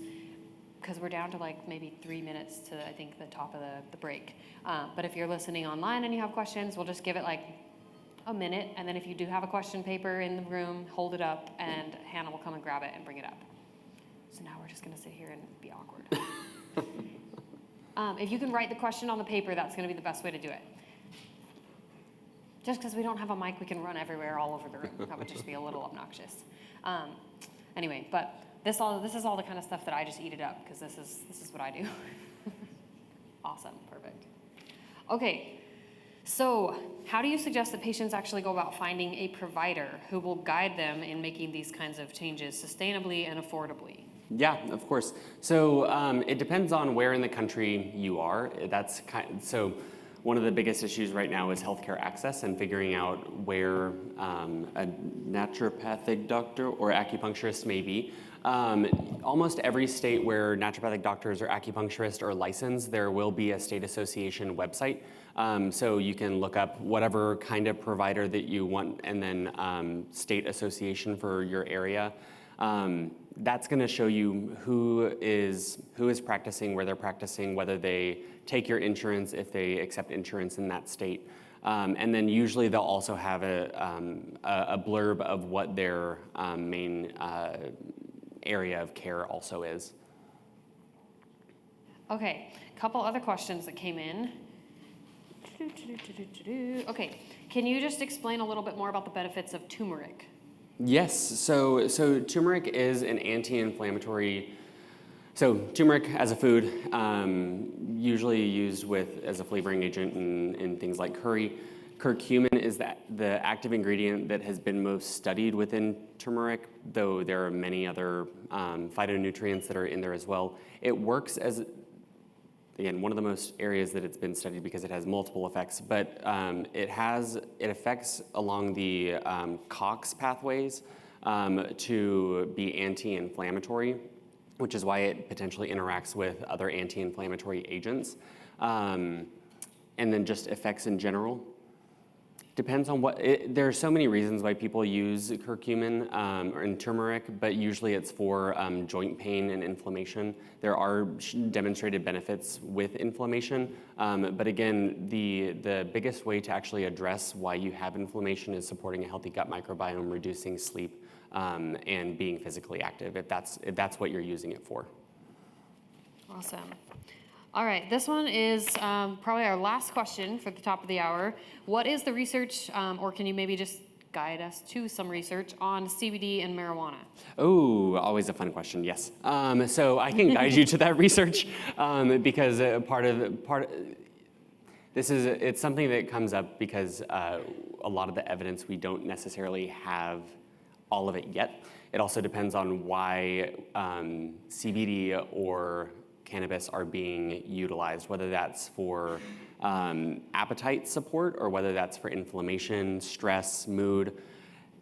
because we're down to like maybe 3 minutes to I think the top of the break. But if you're listening online and you have questions, we'll just give it like a minute, and then if you do have a question paper in the room, hold it up and Hannah will come and grab it and bring it up. So now we're just gonna sit here and be awkward. If you can write the question on the paper, that's going to be the best way to do it. Just because we don't have a mic, we can run everywhere, all over the room. That would just be a little obnoxious. Anyway, but this is all the kind of stuff that I just eat it up because this is what I do. Awesome, perfect. Okay, so how do you suggest that patients actually go about finding a provider who will guide them in making these kinds of changes sustainably and affordably? Yeah, of course. So it depends on where in the country you are. So one of the biggest issues right now is healthcare access and figuring out where a naturopathic doctor or acupuncturist may be. Almost every state where naturopathic doctors or acupuncturists are licensed, there will be a state association website. So you can look up whatever kind of provider that you want and then state association for your area. That's going to show you who is practicing, where they're practicing, whether they take your insurance, if they accept insurance in that state. And then usually they'll also have a blurb of what their main area of care also is. Okay, a couple other questions that came in. Okay, can you just explain a little bit more about the benefits of turmeric? Yes, so turmeric is an anti-inflammatory. So turmeric as a food, usually used as a flavoring agent in things like curry. Curcumin is the active ingredient that has been most studied within turmeric, though there are many other phytonutrients that are in there as well. It works as again, one of the most areas that it's been studied because it has multiple effects, but it affects along the COX pathways to be anti-inflammatory, which is why it potentially interacts with other anti-inflammatory agents. And then just effects in general. Depends on there are so many reasons why people use curcumin and turmeric, but usually it's for joint pain and inflammation. There are demonstrated benefits with inflammation, but again, the biggest way to actually address why you have inflammation is supporting a healthy gut microbiome, reducing sleep, and being physically active, if that's what you're using it for. Awesome. All right, this one is probably our last question for the top of the hour. What is the research, or can you maybe just guide us to some research on CBD and marijuana? Oh, always a fun question, yes. So I can guide you to that research because it's something that comes up because a lot of the evidence, we don't necessarily have all of it yet. It also depends on why CBD or cannabis are being utilized, whether that's for appetite support or whether that's for inflammation, stress, mood.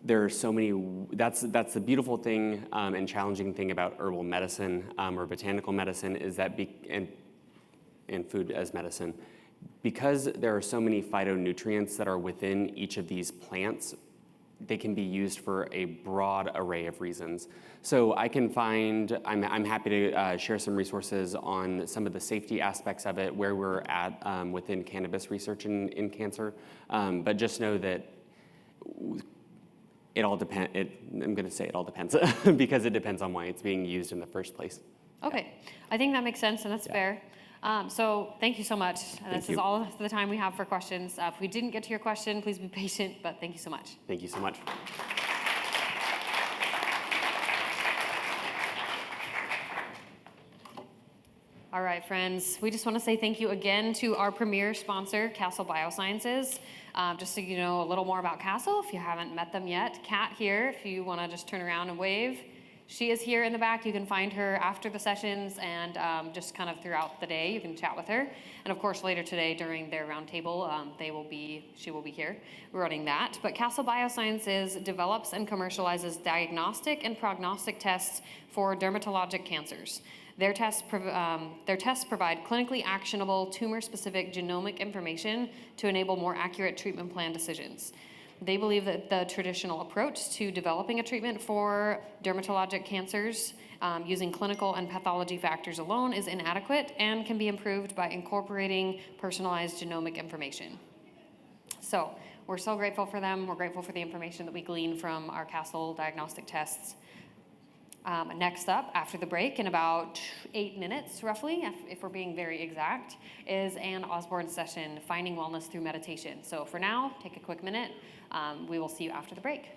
There are so many, that's the beautiful thing and challenging thing about herbal medicine or botanical medicine is that, and food as medicine, because there are so many phytonutrients that are within each of these plants, they can be used for a broad array of reasons. So I'm happy to share some resources on some of the safety aspects of it, where we're at within cannabis research in cancer. But just know that it all depends, I'm gonna say it all depends because it depends on why it's being used in the first place. Okay, I think that makes sense and that's fair. So thank you so much. This is all the time we have for questions. If we didn't get to your question, please be patient, but thank you so much. Thank you so much. All right, friends, we just want to say thank you again to our premier sponsor, Castle Biosciences. Just so you know a little more about Castle, if you haven't met them yet. Kat here, if you want to just turn around and wave. She is here in the back. You can find her after the sessions and just kind of throughout the day. You can chat with her. And of course, later today during their roundtable, she will be here running that. But Castle Biosciences develops and commercializes diagnostic and prognostic tests for dermatologic cancers. Their tests provide clinically actionable tumor-specific genomic information to enable more accurate treatment plan decisions. They believe that the traditional approach to developing a treatment for dermatologic cancers using clinical and pathology factors alone is inadequate and can be improved by incorporating personalized genomic information. So we're so grateful for them. We're grateful for the information that we glean from our Castle diagnostic tests. Next up, after the break, in about 8 minutes, roughly, if we're being very exact, is Ann Osborne's session, Finding Wellness Through Meditation. So for now, take a quick minute. We will see you after the break.